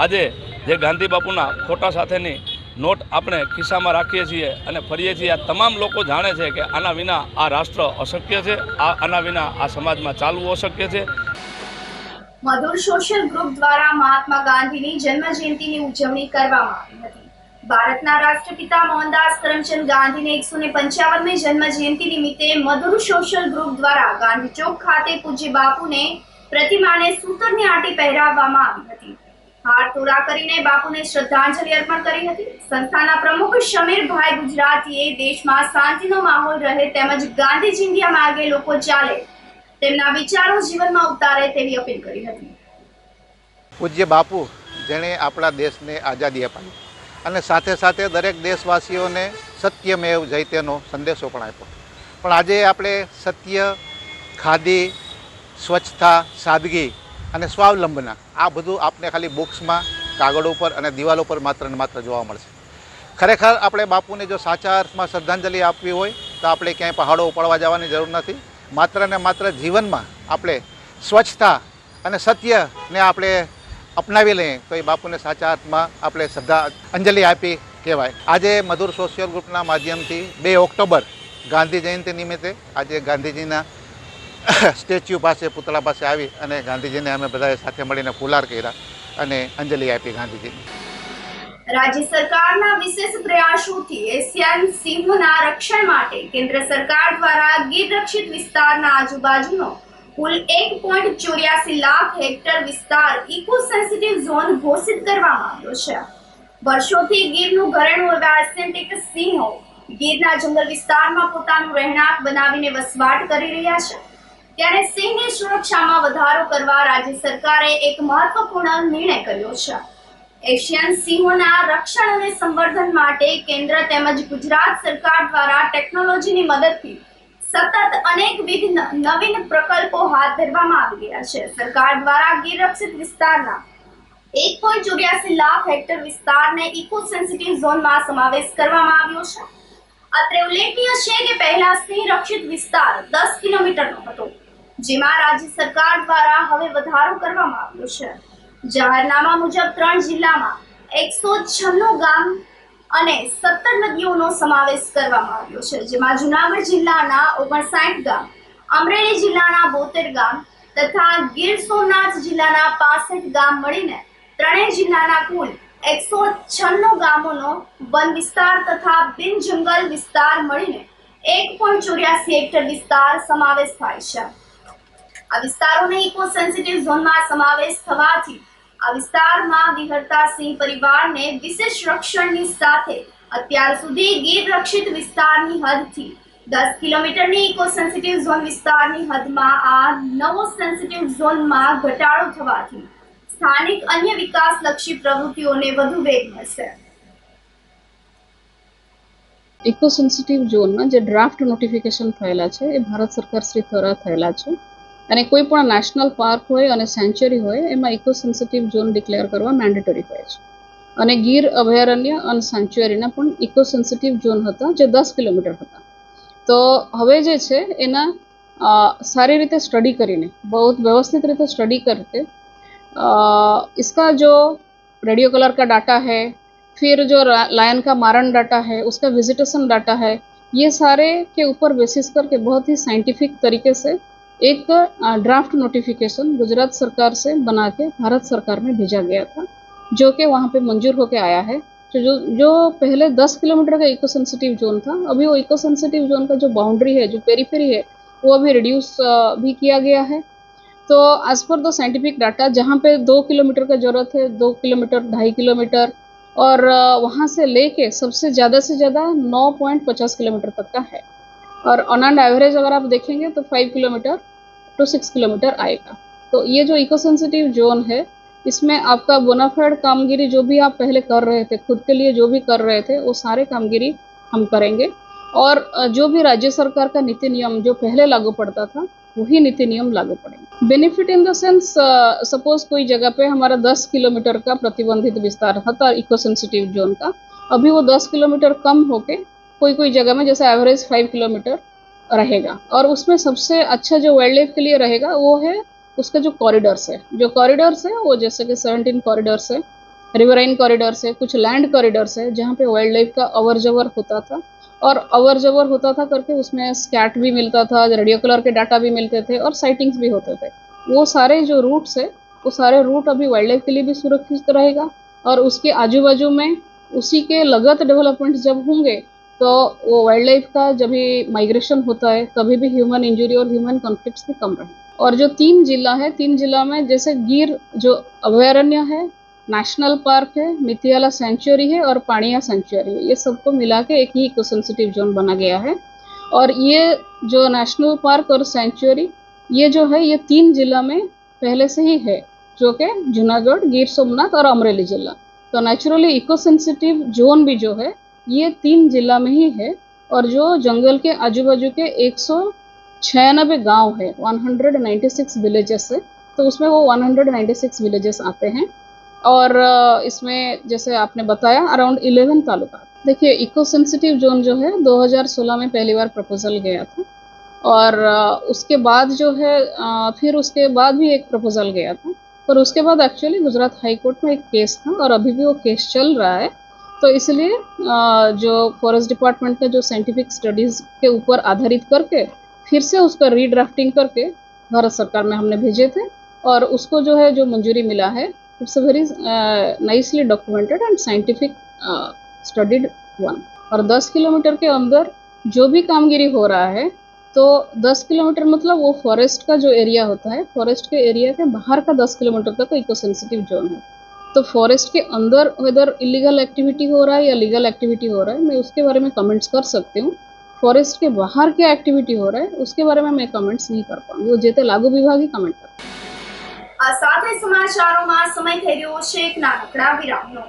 આજે જે ગાંધી બાપુના ફોટા સાથેની નોટ આપણે ખિસ્સામાં રાખીએ છીએ અને ફરીએ છીએ. આ તમામ લોકો જાણે છે કે આના વિના આ રાષ્ટ્ર અશક્ય છે, આના વિના આ સમાજમાં ચાલવું અશક્ય છે. મધુર સોશિયલ ગ્રુપ દ્વારા મહાત્મા ગાંધીની જન્મ જયંતિની ઉજવણી કરવામાં આવી હતી. ભારતના રાષ્ટ્રપિતા મોહનદાસ કરમચંદ ગાંધીની 155મી જન્મ જયંતિ નિમિત્તે મધુર સોશિયલ ગ્રુપ દ્વારા ગાંધી ચોક ખાતે પૂજ્ય બાપુને પ્રતિમાને સૂતરની આંટી પહેરાવવામાં આવી હતી. હાર તોડા કરીને બાપુને શ્રદ્ધાંજલિ અર્પણ કરી હતી. સંસ્થાના પ્રમુખ શમીરભાઈ ગુજરાતીએ દેશમાં શાંતિનો માહોલ રહે તેમજ ગાંધી ચિંધ્યા માર્ગે લોકો ચાલે, તેમના વિચારો જીવનમાં ઉતારે તેવી અપીલ કરી હતી. પૂજ્ય બાપુ જેણે આપણા દેશને આઝાદી અપાવી અને સાથે સાથે દરેક દેશવાસીઓને સત્યમેવ જયતેનો સંદેશો પણ આપ્યો. પણ આજે આપણે સત્ય, ખાદી, સ્વચ્છતા, સાદગી અને સ્વાવલંબના આ બધું આપને ખાલી બુક્સમાં, કાગળ ઉપર અને દિવાલો પર માત્ર ને માત્ર જોવા મળશે. ખરેખર આપણે બાપુને જો સાચા અર્થમાં શ્રદ્ધાંજલિ આપવી હોય તો આપણે ક્યાંય પહાડો ઉપાડવા જવાની જરૂર નથી. માત્ર ને માત્ર જીવનમાં આપણે સ્વચ્છતા અને સત્યને આપણે અપનાવી લઈએ તો એ બાપુને સાચા અર્થમાં આપણે શ્રદ્ધાંજલિ આપી કહેવાય. આજે મધુર સોશિયલ ગ્રુપના માધ્યમથી 2 ઓક્ટોબર ગાંધી જયંતિ નિમિત્તે આજે ગાંધીજીના સ્ટેચ્યુ પાસે પુતળા પાસે આવી અને ગાંધીજીને અમે બધાએ સાથે મળીને ફુલાર કર્યા અને અંજલિ આપી ગાંધીજીને. રાજ્ય સરકારના વિશેષ પ્રયાસોથી એશિયન સિંહોના રક્ષણ માટે કેન્દ્ર સરકાર દ્વારા ગીર રક્ષિત વિસ્તારના આજુબાજુનો કુલ 1.84 લાખ હેક્ટર વિસ્તાર ઇકો સેન્સિટિવ ઝોન ઘોષિત કરવામાં આવ્યો છે. વર્ષોથી ગીરનું ઘરેણું એવા એશિયાટિક સિંહો ગીરના જંગલ વિસ્તારમાં પોતાનું રહેણાંક બનાવીને વસવાટ કરી રહ્યા છે. ત્યારે સિંહની સુરક્ષામાં વધારો કરવા રાજ્ય સરકારે એક મહત્વપૂર્ણ નિર્ણય કર્યો છે. એશિયન સિંહોના રક્ષણ અને સંવર્ધન માટે કેન્દ્ર તેમજ ગુજરાત સરકાર દ્વારા ટેકનોલોજીની મદદથી સતત અનેકવિધ નવીન પ્રકલ્પો હાથ ધરવામાં આવી રહ્યા છે. સરકાર દ્વારા ગીર રક્ષિત વિસ્તારના 1.84 લાખ હેક્ટર વિસ્તારને ઇકો સેન્સિટિવ ઝોનમાં સમાવેશ કરવામાં આવ્યો છે. અત્રે ઉલ્લેખનીય છે કે પહેલા સિંહ રક્ષિત વિસ્તાર 10 કિલોમીટરનો હતો, જેમાં રાજ્ય સરકાર દ્વારા હવે વધારો કરવામાં આવ્યો છે. જાહેરનામા મુજબ 3 જિલ્લામાં 196 ગામ અને 17 નદીઓનો સમાવેશ કરવામાં આવ્યો છે, જેમાં જુનાગઢ જિલ્લાના 59 ગામ, અમરેલી જિલ્લાના 72 ગામ તથા ગીર સોમનાથ જિલ્લાના 65 ગામ મળીને ત્રણેય જિલ્લાના કુલ 196 ગામોનો વન વિસ્તાર તથા બિન જંગલ વિસ્તાર મળીને 1.84 હેક્ટર વિસ્તાર સમાવેશ થાય છે. આ વિસ્તારોને ઇકો સેન્સિટિવ ઝોનમાં સમાવેશ થવાથી આ વિસ્તારમાં વિહરતા સિંહ પરિવારને વિશેષ રક્ષણની સાથે અત્યાર સુધી ગીર રક્ષિત વિસ્તારની હદથી 10 કિલોમીટરની ઇકો સેન્સિટિવ ઝોન વિસ્તારની હદમાં આ નવો સેન્સિટિવ ઝોનમાં ઘટાડો થવાથી સ્થાનિક અન્ય વિકાસલક્ષી પ્રવૃત્તિઓને વધુ વેગ મળશે. ઇકો સેન્સિટિવ ઝોનમાં જે ડ્રાફ્ટ નોટિફિકેશન થયેલા છે એ ભારત સરકાર શ્રી દ્વારા થયેલા છે અને કોઈ પણ નેશનલ પાર્ક હોય અને સેન્ચુરી હોય એમાં ઇકો સેન્સિટિવ ઝોન ડિક્લેર કરવા મેન્ડેટરી હોય છે. અને ગીર અભયારણ્ય અને સેન્ચુરીના પણ ઇકો સેન્સિટિવ ઝોન હતા જે 10 કિલોમીટર હતા. તો હવે જે છે એના સારી રીતે સ્ટડી કરીને બહુ વ્યवस्थित રીતે स्टडी करके इसका जो रेडियो कलर का डाटा है, फिर जो लायन का मारण डाटा है, उसका विजिटेशन डाटा है, ये सारे के ऊपर बेसिस करके बहुत ही साइंटिफिक तरीके से एक ड्राफ्ट नोटिफिकेशन गुजरात सरकार से बना के भारत सरकार में भेजा गया था, जो कि वहाँ पे मंजूर होके आया है. जो पहले 10 किलोमीटर का इको सेंसिटिव जोन था, अभी वो इको सेंसिटिव जोन का जो बाउंड्री है, जो पेरीफेरी है, वो अभी रिड्यूस भी किया गया है. तो as per the scientific data जहाँ पे 2 किलोमीटर का ज़रूरत है 2 किलोमीटर 2.5 किलोमीटर और वहाँ से लेके सबसे ज़्यादा 9.50 किलोमीटर तक का है. और ऑन एंड एवरेज अगर आप देखेंगे तो 5 किलोमीटर टू 6 किलोमीटर आएगा. तो ये जो इको सेंसिटिव जोन है इसमें आपका बोनाफाइड कामगिरी जो भी आप पहले कर रहे थे, खुद के लिए जो भी कर रहे थे, वो सारे कामगिरी हम करेंगे. और जो भी राज्य सरकार का नीति नियम जो पहले लागू पड़ता था वही नीति नियम लागू पड़ेंगे. Benefit in the sense suppose कोई जगह पे हमारा 10 किलोमीटर का प्रतिबंधित विस्तार था इको सेंसिटिव जोन का, अभी वो 10 किलोमीटर कम होके कोई जगह में जैसे एवरेज 5 किलोमीटर रहेगा. और उसमें सबसे अच्छा जो वाइल्ड लाइफ के लिए रहेगा वो है उसका जो कॉरिडोर्स है. जो कॉरिडोर्स है वो जैसे कि 17 कॉरिडोर्स है, रिवराइन कॉरिडोर्स है, कुछ लैंड कॉरिडोर्स है जहाँ पे वाइल्ड लाइफ का अवर जवर होता था. और अवर जवर होता था करके उसमें स्कैट भी मिलता था, रेडियो कलर के डाटा भी मिलते थे और साइटिंग्स भी होते थे. वो सारे जो रूट्स है वो सारे रूट अभी वाइल्ड लाइफ के लिए भी सुरक्षित रहेगा. और उसके आजू बाजू में उसी के लगत डेवलपमेंट जब होंगे तो वो वाइल्ड लाइफ का जब भी माइग्रेशन होता है कभी भी ह्यूमन इंजरी और ह्यूमन कॉन्फ्लिक्ट्स भी कम रहेंगे. और जो 3 जिला है, 3 जिला में जैसे गीर जो अभयारण्य है, नेशनल पार्क है, मितियाला सेंचुरी है और पाणिया सेंचुरी है, ये सबको मिला के एक ही इको सेंसिटिव जोन बना गया है. और ये जो नेशनल पार्क और सेंचुरी ये जो है ये 3 जिला में पहले से ही है, जो कि जूनागढ़, गिर सोमनाथ और अमरेली जिला. तो नेचुरली इको सेंसिटिव जोन भी जो है ये 3 जिला में ही है. और जो जंगल के आजू बाजू के 196 गांव है, 196 विलेजेस है, तो उसमें वो 196 विलेजेस आते हैं. और इसमें जैसे आपने बताया अराउंड 11 तालुका. देखिए इको सेंसिटिव जोन जो है 2016 में पहली बार प्रपोजल गया था और उसके बाद जो है फिर उसके बाद भी एक प्रपोजल गया था. पर उसके बाद एक्चुअली गुजरात हाई कोर्ट में एक केस था और अभी भी वो केस चल रहा है. तो इसलिए जो फॉरेस्ट डिपार्टमेंट ने जो साइंटिफिक स्टडीज़ के ऊपर आधारित करके फिर से उसका रीड्राफ्टिंग करके भारत सरकार में हमने भेजे थे और उसको जो है जो मंजूरी मिला है it's a very nicely documented and scientific studied one. और 10 किलोमीटर के अंदर जो भी कामगिरी हो रहा है तो 10 किलोमीटर मतलब वो फॉरेस्ट का जो एरिया होता है, फॉरेस्ट के एरिया के बाहर का 10 किलोमीटर तक इको सेंसिटिव जोन है। तो फॉरेस्ट के अंदर वेदर इलीगल एक्टिविटी हो रहा है या लीगल एक्टिविटी हो रहा है, मैं उसके बारे में कमेंट्स कर सकती हूँ। फॉरेस्ट के बाहर क्या एक्टिविटी हो रहा है उसके बारे में मैं कमेंट्स नहीं कर पाऊंगी, वो જે તે લાગુ વિભાગ કમેન્ટ કરે। આ સાથે સમાચારોમાં સમય થઈ રહ્યો છે એક નાનકડા વિરામનો।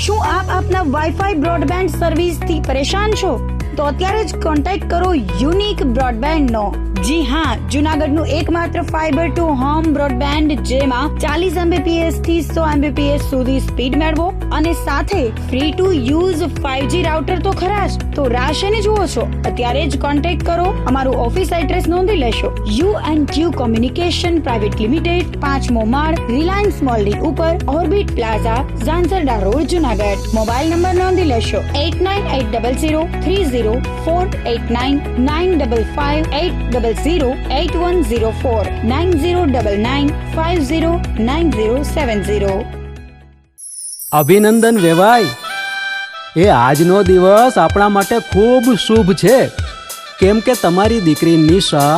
શું આપ આપના વાઈફાઈ બ્રોડબેન્ડ સર્વિસથી પરેશાન છો? તો અત્યારે જ કોન્ટેક્ટ કરો યુનિક બ્રોડબેન્ડનો। જી હા, જૂનાગઢનું એકમાત્ર ફાઈબર ટુ હોમ બ્રોડબેન્ડ જેમાં 40 Mbps થી 100 Mbps સુધી સ્પીડ મેળવો અને સાથે free to use 5G router તો ખરા જ, તો રાહ શેની જુઓ છો? અત્યારે જ કોન્ટેક્ટ કરો। અમારું ઓફિસ એડ્રેસ નોંધી લેશો। U&Q કોમ્યુનિકેશન પ્રાઇવેટ લિમિટેડ, 5મો માળ, રિલાયન્સ મોલની ઉપર, orbit plaza, Zanzarda road, Junagadh. Mobile number નોંધી લેશો 8980030489 95585008104 9099509070। અભિનંદન વેવાય, એ આજનો દિવસ આપણા માટે ખૂબ શુભ છે, કેમ કે તમારી દીકરી નિશા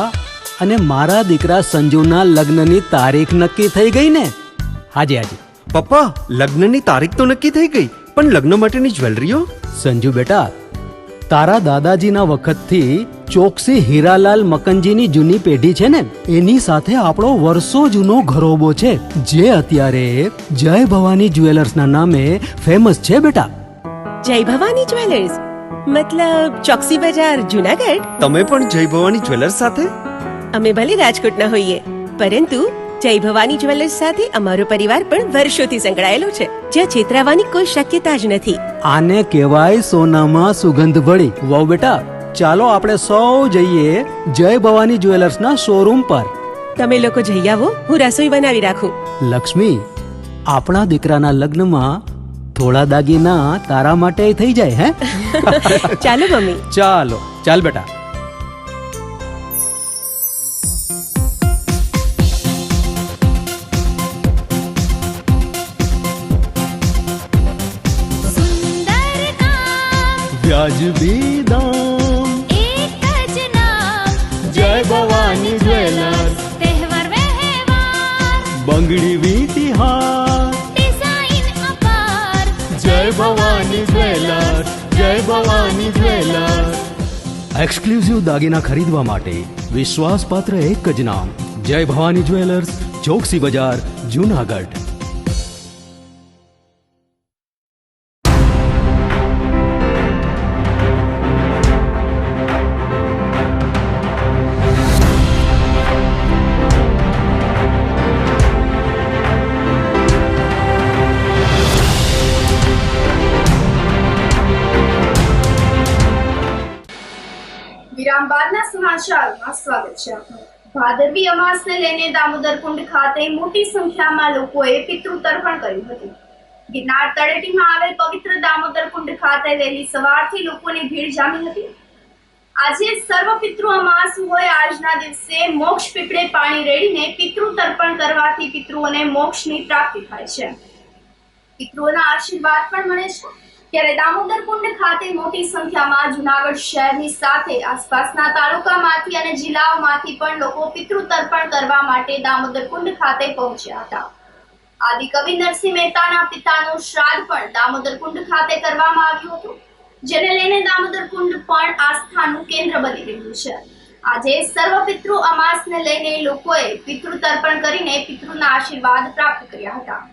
અને મારા દીકરા સંજુના લગ્નની તારીખ નક્કી થઈ ગઈ ને। હાજી હાજી પપ્પા, લગ્નની તારીખ તો નક્કી થઈ ગઈ, પણ લગ્ન માટેની જ્વેલરીઓ? સંજુ બેટા, તારા દાદાજીના વખતથી ચોકસી હીરાલાલ મકનજીની જૂની પેઢી છે ને, એની સાથે આપણો વર્ષો જૂનો ઘરોબો છે, જે અત્યારે જય ભવાની જ્વેલર્સના નામે ફેમસ છે બેટા। જય ભવાની જ્વેલર્સ મતલબ ચોકસી બજાર, જૂનાગઢ? તમે પણ જય ભવાની જ્વેલર્સ સાથે? અમે ભલે રાજકોટના હોઈએ, પરંતુ જય ભવાની જ્વેલર્સ સાથે અમારો પરિવાર પણ વર્ષોથી સંકળાયેલો છે, જ્યાં છેતરાવાની કોઈ શક્યતા જ નથી। આને કહેવાય સોનામાં સુગંધ ભળી। વાવ બેટા, ચાલો આપણે સૌ જઈએ જય ભવાની જ્વેલર્સના શોરૂમ પર। તમે લોકો જઈ આવો, હું રસોઈ બનાવી રાખું। લક્ષ્મી, આપણા દીકરાના લગ્નમાં થોડા દાગીના તારા માટે થઈ જાય હે? ચાલો મમ્મી। ચાલો ચાલ બેટા। વ્યાજબી દામ, એક જ નામ, જય ભવાની જ્વેલર્સ। તહેવાર વ્યવહાર, બંગડી વીટી હાર, ડિઝાઇન અપાર, જય ભવાની જ્વેલર્સ, જય ભવાની જ્વેલર્સ। એક્સક્લુઝિવ દાગીના ખરીદવા માટે વિશ્વાસપાત્ર એક જ નામ, જય ભવાની જ્વેલર્સ, ચોકસી બજાર, જૂનાગઢ। વિરામ બાદના સમાચારોમાં સ્વાગત છે આપનું। ભાદરવી અમાસને લઈને દામોદર કુંડ ખાતે મોટી સંખ્યામાં લોકોએ પિતૃ તર્પણ કર્યું હતું. ગિરનાર તળેટીમાં આવેલ પવિત્ર દામોદર કુંડ ખાતે વહેલી સવારથી લોકોની ભીડ જામી હતી. આજે સર્વ પિતૃ અમાસ હોય આજના દિવસે મોક્ષ પીપળે પાણી રેડીને પિતૃ તર્પણ કરવાથી પિતૃઓને મોક્ષની પ્રાપ્તિ થાય છે. પિતૃઓના આશીર્વાદ પણ મળે છે. ત્યારે દામોદર કુંડ ખાતે મોટી સંખ્યામાં જુનાગઢ શહેરની સાથે આસપાસના તાલુકામાંથી અને જિલ્લાઓમાંથી પણ લોકો પિતૃ તર્પણ કરવા માટે દામોદર કુંડ ખાતે પહોંચ્યા હતા. આદિકવિ નરસિંહ મહેતાના પિતાનું શ્રાદ્ધ પણ દામોદર કુંડ ખાતે કરવામાં આવ્યું હતું, જેને લઈને દામોદર કુંડ પણ આસ્થાનું કેન્દ્ર બની રહ્યું છે. આજે સર્વ પિતૃ અમાસને લઈને લોકોએ પિતૃ તર્પણ કરીને પિતૃના આશીર્વાદ પ્રાપ્ત કર્યા હતા.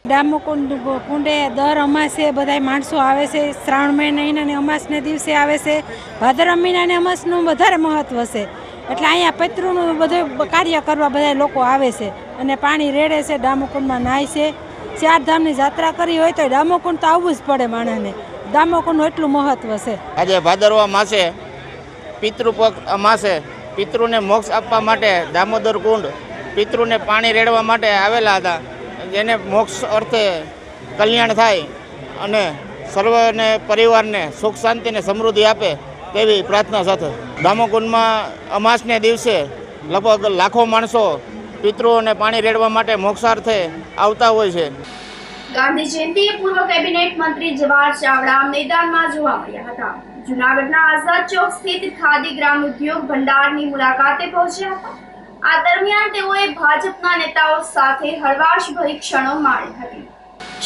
દામોકુંડ કુંડે દર અમાસે બધા માણસો આવે છે. શ્રાવણ મહિનાને અમાસને દિવસે આવે છે. ભાદરવા મહિનાને અમાસનું વધારે મહત્વ છે, એટલે અહીંયા પિતૃનું બધું કાર્ય કરવા બધા લોકો આવે છે અને પાણી રેડે છે, દામોકુંડમાં નાય છે. 4 ધામની યાત્રા કરી હોય તો દામોકુંડ તો આવવું જ પડે માણસને. દામોકુંડનું એટલું મહત્વ છે. આજે ભાદરવા માસે પિતૃપક્ષ અમાસે પિતૃને મોક્ષ આપવા માટે દામોદર કુંડ પિતૃને પાણી રેડવા માટે આવેલા હતા, જેને મોક્ષ અર્થે કલ્યાણ થાય અને સર્વને પરિવારને સુખ શાંતિ અને સમૃદ્ધિ આપે તેવી પ્રાર્થના સાથે દામોકુંડમાં અમાસને દિવસે લગભગ લાખો માણસો પિતૃઓને પાણી રેડવા માટે મોક્ષાર્થે આવતા હોય છે. ગાંધી જયંતિએ પૂર્વ કેબિનેટ મંત્રી જવાહર ચાવડા મેદાનમાં જોવા મળ્યા હતા. જૂનાગઢના આઝાદ ચોક સ્થિત ખાદી ગ્રામ ઉદ્યોગ ભંડારની મુલાકાતે પહોંચ્યા હતા. આ દરમિયાન તેઓએ ભાજપના નેતાઓ સાથે હળવાશભરી ક્ષણો માણી હતી.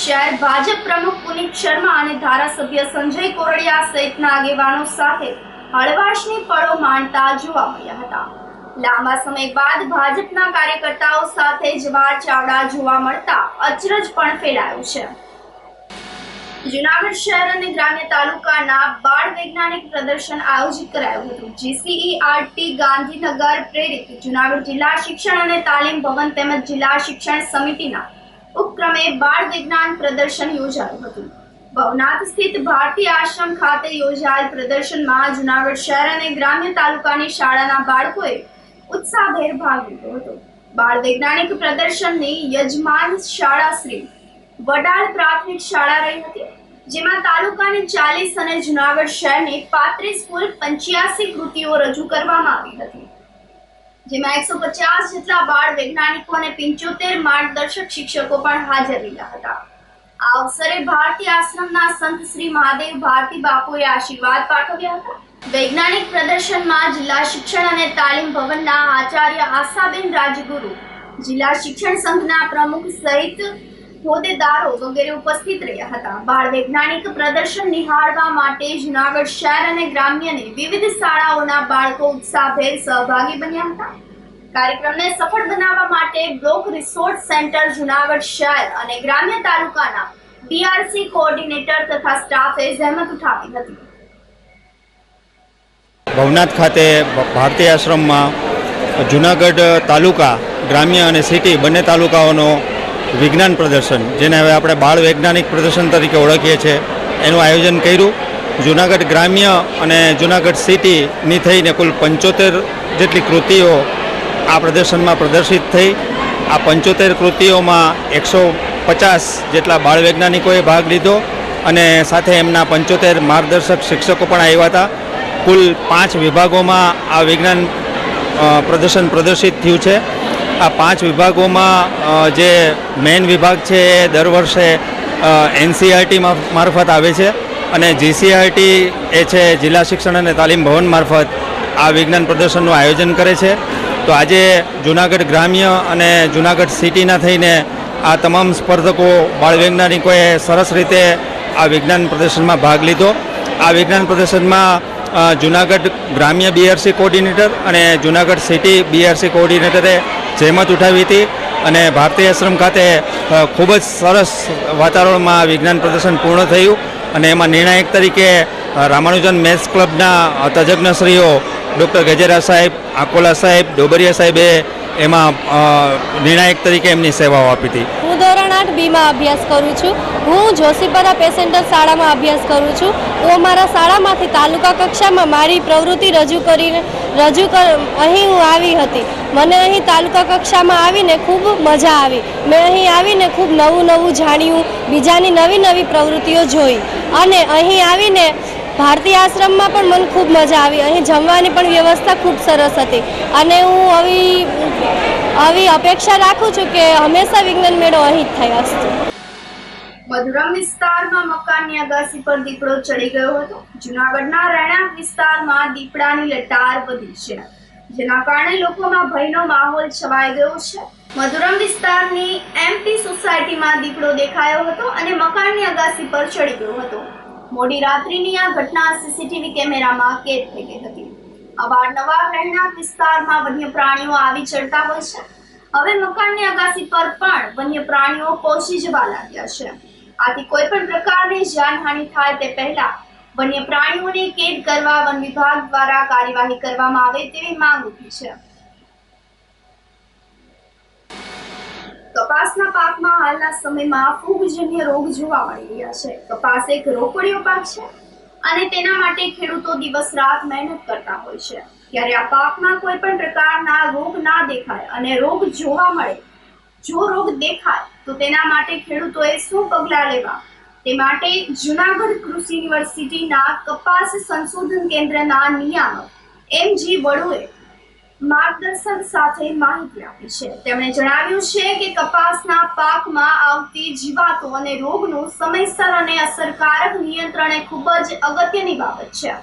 શહેર ભાજપ પ્રમુખ પુનિત શર્મા અને ધારાસભ્ય સંજય કોરડિયા સહિતના આગેવાનો સાથે હળવાશની પળો માણતા જોવા મળ્યા હતા. લાંબા સમય બાદ ભાજપના કાર્યકર્તાઓ સાથે જવાહર ચાવડા જોવા મળતા અચરજ પણ ફેલાયો છે. જૂનાગઢ શહેર અને ગ્રામ્ય તાલુકાના બાળ વૈજ્ઞાનિક પ્રદર્શન આયોજિત કરાયું હતું. GCERT ગાંધીનગર પ્રેરિત જૂનાગઢ જિલ્લા શિક્ષણ અને તાલીમ ભવન તેમજ જિલ્લા શિક્ષણ સમિતિના ઉપક્રમે બાળ વિજ્ઞાન પ્રદર્શન યોજાયું હતું. ભવનાથ સ્થિત ભારતીય આશ્રમ ખાતે યોજાયેલ પ્રદર્શનમાં જૂનાગઢ શહેર અને ગ્રામ્ય તાલુકાની શાળાના બાળકોએ ઉત્સાહભેર ભાગ લીધો હતો. બાળ વૈજ્ઞાનિક પ્રદર્શનની યજમાન શાળા શ્રી વડાળ પ્રાથમિક શાળા રહી હતી, જેમાં તાલુકાની 40 અને જૂનાગઢ શહેરની 35 કુલ 85 કૃતિઓ રજૂ કરવામાં આવી હતી, જેમાં 150 જેટલા બાળ વૈજ્ઞાનિકો અને 75 માર્ગદર્શક શિક્ષકો પણ હાજર રહ્યા હતા. આ અવસરે ભારતીય આશ્રમના સંત શ્રી મહાદેવ ભારતી બાપુએ આશીર્વાદ પાઠવ્યા હતા. વૈજ્ઞાનિક પ્રદર્શનમાં જિલ્લા શિક્ષણ અને તાલીમ ભવનના આચાર્ય આશાબેન રાજગુરુ, જિલ્લા શિક્ષણ સંઘના પ્રમુખ સહિત હોદ્દેદારો વગેરે ઉપસ્થિત રહ્યા હતા. બાળ વૈજ્ઞાનિક પ્રદર્શન નિહાળવા માટે જૂનાગઢ શહેર અને ગ્રામ્યની વિવિધ શાળાઓના બાળકો ઉત્સાહભેર સહભાગી બન્યા હતા. કાર્યક્રમને સફળ બનાવવા માટે બ્લોક રિસોર્ટ સેન્ટર જૂનાગઢ શહેર અને ગ્રામ્ય તાલુકાના BRC કોઓર્ડિનેટર તથા સ્ટાફે જહેમત ઉઠાવી હતી. ભવનાથ ખાતે ભારતીય આશ્રમમાં જૂનાગઢ તાલુકા, ગ્રામ્ય અને સિટી બંને તાલુકાઓનો વિજ્ઞાન પ્રદર્શન, જેને હવે આપણે બાળ વૈજ્ઞાનિક પ્રદર્શન તરીકે ઓળખીએ છીએ, એનું આયોજન કર્યું. જૂનાગઢ ગ્રામ્ય અને જૂનાગઢ સિટીની થઈને કુલ 75 જેટલી કૃતિઓ આ પ્રદર્શનમાં પ્રદર્શિત થઈ. આ 75 કૃતિઓમાં 150 જેટલા બાળ વૈજ્ઞાનિકોએ ભાગ લીધો અને સાથે એમના 75 માર્ગદર્શક શિક્ષકો પણ આવ્યા હતા. કુલ 5 વિભાગોમાં આ વિજ્ઞાન પ્રદર્શન પ્રદર્શિત થયું છે. આ 5 વિભાગોમાં જે મેઇન વિભાગ છે એ દર વર્ષે NCERT મારફત આવે છે અને GCERT એ છે જિલ્લા શિક્ષણ અને તાલીમ ભવન મારફત આ વિજ્ઞાન પ્રદર્શનનું આયોજન કરે છે. તો આજે જૂનાગઢ ગ્રામ્ય અને જૂનાગઢ સિટીના થઈને આ તમામ સ્પર્ધકો બાળ વૈજ્ઞાનિકોએ સરસ રીતે આ વિજ્ઞાન પ્રદર્શનમાં ભાગ લીધો. આ વિજ્ઞાન પ્રદર્શનમાં જૂનાગઢ ગ્રામ્ય BRC કોઓર્ડિનેટર અને જૂનાગઢ સિટી BRC કોઓર્ડિનેટરે જહેમત ઉઠાવી હતી અને ભારતીય આશ્રમ ખાતે ખૂબ જ સરસ વાતાવરણમાં વિજ્ઞાન પ્રદર્શન પૂર્ણ થયું અને એમાં નિર્ણાયક તરીકે રામાનુજન મેથ્સ ક્લબના તજજ્ઞશ્રીઓ ડૉક્ટર ગજેરા સાહેબ, આકોલા સાહેબ, ડોબરિયા સાહેબે એમાં નિર્ણાયક તરીકે એમની સેવાઓ આપી હતી. હું ધોરણ 8 બીમાં અભ્યાસ કરું છું. હું જોશીપરા પેસેન્ટર શાળામાં અભ્યાસ કરું છું. હું અમારા શાળામાંથી તાલુકા કક્ષામાં મારી પ્રવૃત્તિ અહીં હું આવી હતી. મને અહીં તાલુકા કક્ષામાં આવીને ખૂબ મજા આવી. મેં અહીં આવીને ખૂબ નવું જાણ્યું, બીજાની નવી પ્રવૃત્તિઓ જોઈ અને અહીં આવીને ભારતીય આશ્રમમાં પણ મને ખૂબ મજા આવી. અહીં જમવાની પણ વ્યવસ્થા ખૂબ સરસ હતી અને હું આવી અપેક્ષા રાખું છું કે હંમેશા વિજ્ઞાન મેળો અહીં જ થાય. મધુરમ વિસ્તારમાં મકાનની અગાસી પર દીપડો ચડી ગયો હતો. જૂનાગઢના રહેણાંક વિસ્તારમાં દીપડાની લટાર વધી છે, જેના કારણે લોકોમાં ભયનો માહોલ છવાઈ ગયો છે. મધુરમ વિસ્તારની એમપી સોસાયટીમાં દીપડો દેખાયો હતો અને મકાનની અગાસી પર ચડી ગયો હતો. મોડી રાત્રિની આ ઘટના સીસીટીવી કેમેરામાં કેદ થઈ ગઈ હતી. અવારનવાર રહેણાંક વિસ્તારમાં વન્ય પ્રાણીઓ આવી ચડતા હોય છે. હવે મકાનની અગાસી પર પણ વન્ય પ્રાણીઓ પહોંચી જવા લાગ્યા છે. આથી કોઈ પણ પ્રકારની જાનહાનિ થાય તે પહેલા વન્ય પ્રાણીઓને કેદ કરવા વન વિભાગ દ્વારા કાર્યવાહી કરવામાં આવે તેવી માંગ ઉઠી છે. કપાસના પાકમાં હાલના સમયમાં ફૂગજન્ય રોગ જોવા મળી રહ્યા છે. કપાસ એક રોકડીયો પાક છે અને તેના માટે ખેડૂતો દિવસ રાત મહેનત કરતા હોય છે. ત્યારે આ પાકમાં કોઈ પણ પ્રકારના રોગ ના દેખાય અને રોગ જોવા મળે, જો રોગ દેખાય તો તેના માટે ખેડૂતોએ શું પગલાં લેવા તે માટે જૂનાગઢ કૃષિ યુનિવર્સિટીના કપાસ સંશોધન કેન્દ્રના નિયામક એમજી વડુએ માર્ગદર્શન સાથે માહિતી આપી છે. તેમણે જણાવ્યું છે કે કપાસના પાકમાં આવતી જીવાતો અને રોગનું સમયસર અને અસરકારક નિયંત્રણ એ ખૂબ જ અગત્યની બાબત છે.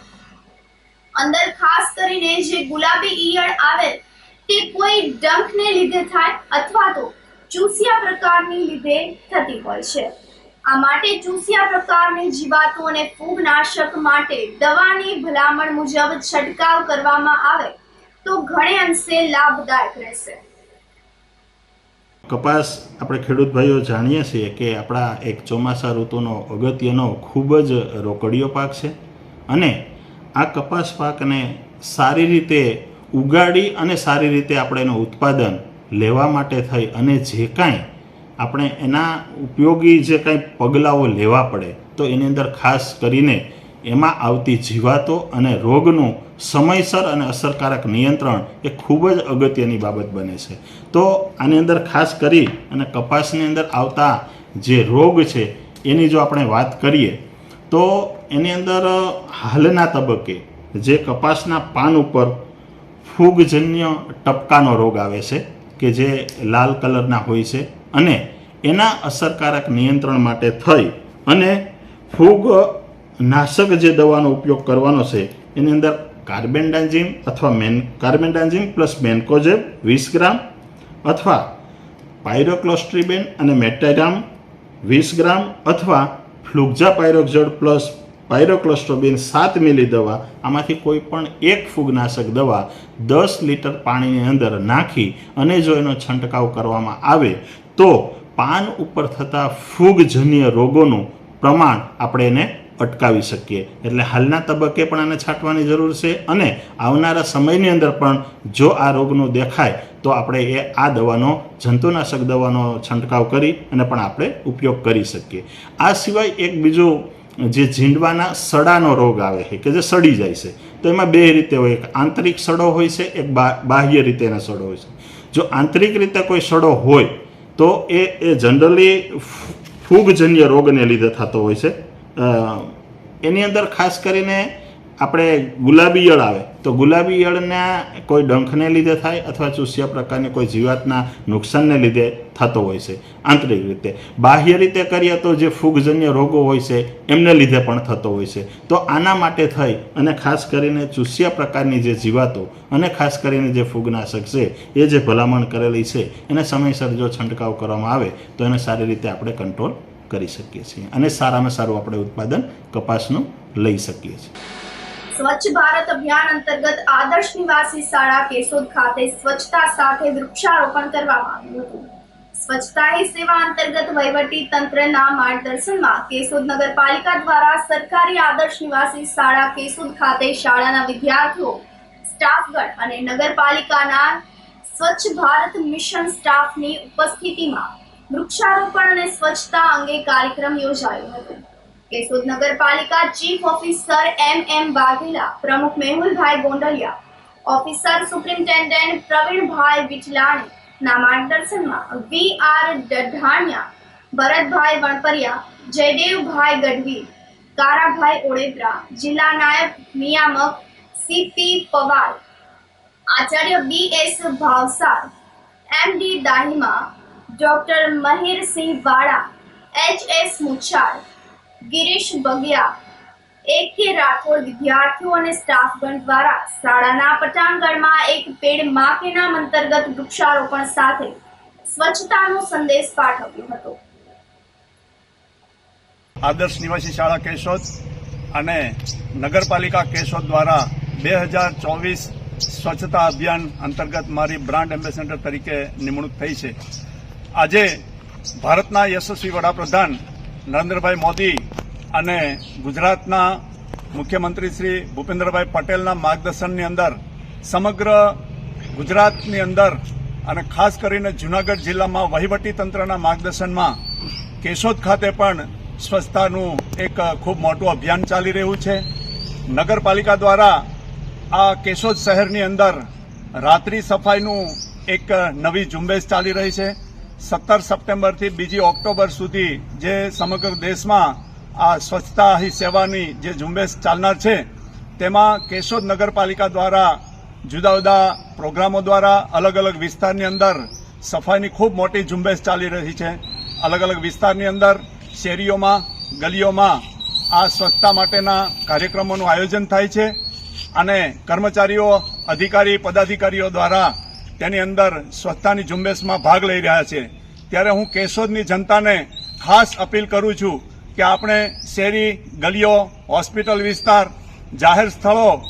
અંદર ખાસ કરીને જે ગુલાબી ઈયળ આવે તે કોઈ ડંખને લીધે થાય અથવા તો ચૂસિયા પ્રકારની લીધે થતી હોય છે. આ માટે ચૂસિયા પ્રકારની જીવાતો અને ફૂગનાશક માટે દવાની ભલામણ મુજબ છંટકાવ કરવામાં આવે તો ઘણે અંશે લાભદાયક રહેશે. કપાસ આપણે ખેડૂત ભાઈઓ જાણીએ છીએ કે આપણા એક ચોમાસા ઋતુનો અગત્યનો ખૂબ જ રોકડીયો પાક છે અને આ કપાસ પાકને સારી રીતે ઉગાડી અને સારી રીતે આપણે એનું ઉત્પાદન લેવા માટે થઈ અને જે કાંઈ આપણે એના ઉપયોગી જે કાંઈ પગલાઓ લેવા પડે તો એની અંદર ખાસ કરીને એમાં આવતી જીવાતો અને રોગનું સમયસર અને અસરકારક નિયંત્રણ એ ખૂબ જ અગત્યની બાબત બને છે. તો આની અંદર ખાસ કરી અને કપાસની અંદર આવતા જે રોગ છે એની જો આપણે વાત કરીએ તો એની અંદર હાલના તબક્કે જે કપાસના પાન ઉપર ફૂગજન્ય ટપકાનો રોગ આવે છે કે જે લાલ કલરના હોય છે અને એના અસરકારક નિયંત્રણ માટે થઈ અને ફૂગ નાશક જે દવાનો ઉપયોગ કરવાનો છે એની અંદર કાર્બેન્ડાઝિમ અથવા કાર્બેન્ડાઝિમ પ્લસ મેન્કોઝેબ 20 ગ્રામ અથવા પાયરોક્લોસ્ટ્રીબેન અને મેટારામ 20 ગ્રામ અથવા ફ્લુક્ઝાપાયરોક્ઝોડ પ્લસ પાયરોક્લોસ્ટ્રોબિન 7 મિલી દવા, આમાંથી કોઈ પણ એક ફૂગનાશક દવા 10 લીટર પાણીની અંદર નાખી અને જો એનો છંટકાવ કરવામાં આવે તો પાન ઉપર થતા ફૂગજન્ય રોગોનું પ્રમાણ આપણે એને અટકાવી શકીએ. એટલે હાલના તબક્કે પણ આને છાંટવાની જરૂર છે અને આવનારા સમયની અંદર પણ જો આ રોગનું દેખાય તો આપણે આ દવાનો જંતુનાશક દવાનો છંટકાવ કરી અને પણ આપણે ઉપયોગ કરી શકીએ. આ સિવાય એક બીજો જે ઝીંડવાના સડાનો રોગ આવે છે કે જે સડી જાય છે તો એમાં બે રીતે હોય, એક આંતરિક સડો હોય છે, એક બાહ્ય રીતેનો સડો હોય છે. જો આંતરિક રીતે કોઈ સડો હોય તો એ જનરલી ફૂગજન્ય રોગને લીધે થતો હોય છે. એની અંદર ખાસ કરીને આપણે ગુલાબી ઈયળ આવે તો ગુલાબી ઈયળના કોઈ ડંખને લીધે થાય અથવા ચૂસિયા પ્રકારની કોઈ જીવાતના નુકસાનને લીધે થતો હોય છે આંતરિક રીતે. બાહ્ય રીતે કરીએ તો જે ફૂગજન્ય રોગો હોય છે એમને લીધે પણ થતો હોય છે. તો આના માટે થઈ અને ખાસ કરીને ચૂસિયા પ્રકારની જે જીવાતો અને ખાસ કરીને જે ફૂગનાશક છે એ જે ભલામણ કરેલી છે એને સમયસર જો છંટકાવ કરવામાં આવે તો એને સારી રીતે આપણે કંટ્રોલ કરી શકીએ છીએ અને સારામાં સારું આપણે ઉત્પાદન કપાસનું લઈ શકીએ છીએ. સ્વચ્છ ભારત અભિયાન અંતર્ગત આદર્શ નિવાસી શાળા કેશોદ ખાતે સ્વચ્છતા સાથે વૃક્ષારોપણ કરવામાં આવ્યું હતું. સ્વચ્છતા હી સેવા અંતર્ગત વહીવટી તંત્રના માર્ગદર્શનમાં કેશોદ નગરપાલિકા દ્વારા સરકારી આદર્શ નિવાસી શાળા કેશોદ ખાતે શાળાના વિદ્યાર્થીઓ, સ્ટાફગણ અને નગરપાલિકાના સ્વચ્છ ભારત મિશન સ્ટાફની ઉપસ્થિતિમાં વૃક્ષારોપણ અને સ્વચ્છતા અંગે કાર્યક્રમ યોજાયો હતો. કેશોદ નગરપાલિકા ચીફ ઓફિસર એમ વાઘેલા, પ્રમુખ મેહુલભાઈ ગોંડલિયા, ઓફિસર સુપ્રિન્ટેન્ડન્ટ પ્રવીણભાઈ વિચલાણી ના માર્ગદર્શનમાં VR ડઢાણિયા, ભરતભાઈ વણપરિયા, જયદેવભાઈ ગઢવી, કારાભાઈ ઓડેદરા, જિલ્લા નાયબ નિયામક CP Pawar, Acharya BS Bhavsar, MD દાહિમા, doctor મહેરસિંહ વાળા, HS મુછાર, ગિરીશ બગિયા, AK રાઠોડ વિદ્યાર્થીઓ અને સ્ટાફગણ દ્વારા શાળાના પટાંગણમાં એક પેડ માં કે નામ અંતર્ગત વૃક્ષારોપણ સાથે સ્વચ્છતાનો સંદેશ પાઠવ્યો હતો. આદર્શ નિવાસી શાળા કેશોદ અને નગરપાલિકા કેશોદ દ્વારા 2024 સ્વચ્છતા અભિયાન અંતર્ગત મારી બ્રાન્ડ એમ્બેસેડર તરીકે નિમણૂક થઈ છે. આજે ભારતના યશસ્વી વડાપ્રધાન નરેન્દ્રભાઈ મોદી અને ગુજરાતના મુખ્યમંત્રી શ્રી ભૂપેન્દ્રભાઈ પટેલના માર્ગદર્શનની અંદર સમગ્ર ગુજરાતની અંદર અને ખાસ કરીને જૂનાગઢ જિલ્લામાં વહીવટી તંત્રના માર્ગદર્શનમાં કેશોદ ખાતે પણ સ્વચ્છતાનું એક ખૂબ મોટું અભિયાન ચાલી રહ્યું છે. નગરપાલિકા દ્વારા આ કેશોદ શહેરની અંદર રાત્રિ સફાઈનું એક નવી ઝુંબેશ ચાલી રહી છે. 17 સપ્ટેમ્બરથી 2 ઓક્ટોબર સુધી જે સમગ્ર દેશમાં આ સ્વચ્છતા હી સેવાની જે ઝુંબેશ ચાલનાર છે તેમાં કેશોદ નગરપાલિકા દ્વારા જુદા જુદા પ્રોગ્રામો દ્વારા અલગ અલગ વિસ્તારની અંદર સફાઈની ખૂબ મોટી ઝુંબેશ ચાલી રહી છે. અલગ અલગ વિસ્તારની અંદર શેરીઓમાં, ગલીઓમાં આ સ્વચ્છતા માટેના કાર્યક્રમોનું આયોજન થાય છે અને કર્મચારીઓ, અધિકારી, પદાધિકારીઓ દ્વારા તેની અંદર સ્વચ્છતાની ઝુંબેશમાં ભાગ લઈ રહ્યા છે. ત્યારે હું કેશોદની જનતાને ખાસ અપીલ કરું છું કે આપણે શેરી, ગલીઓ, હોસ્પિટલ વિસ્તાર, જાહેર સ્થળો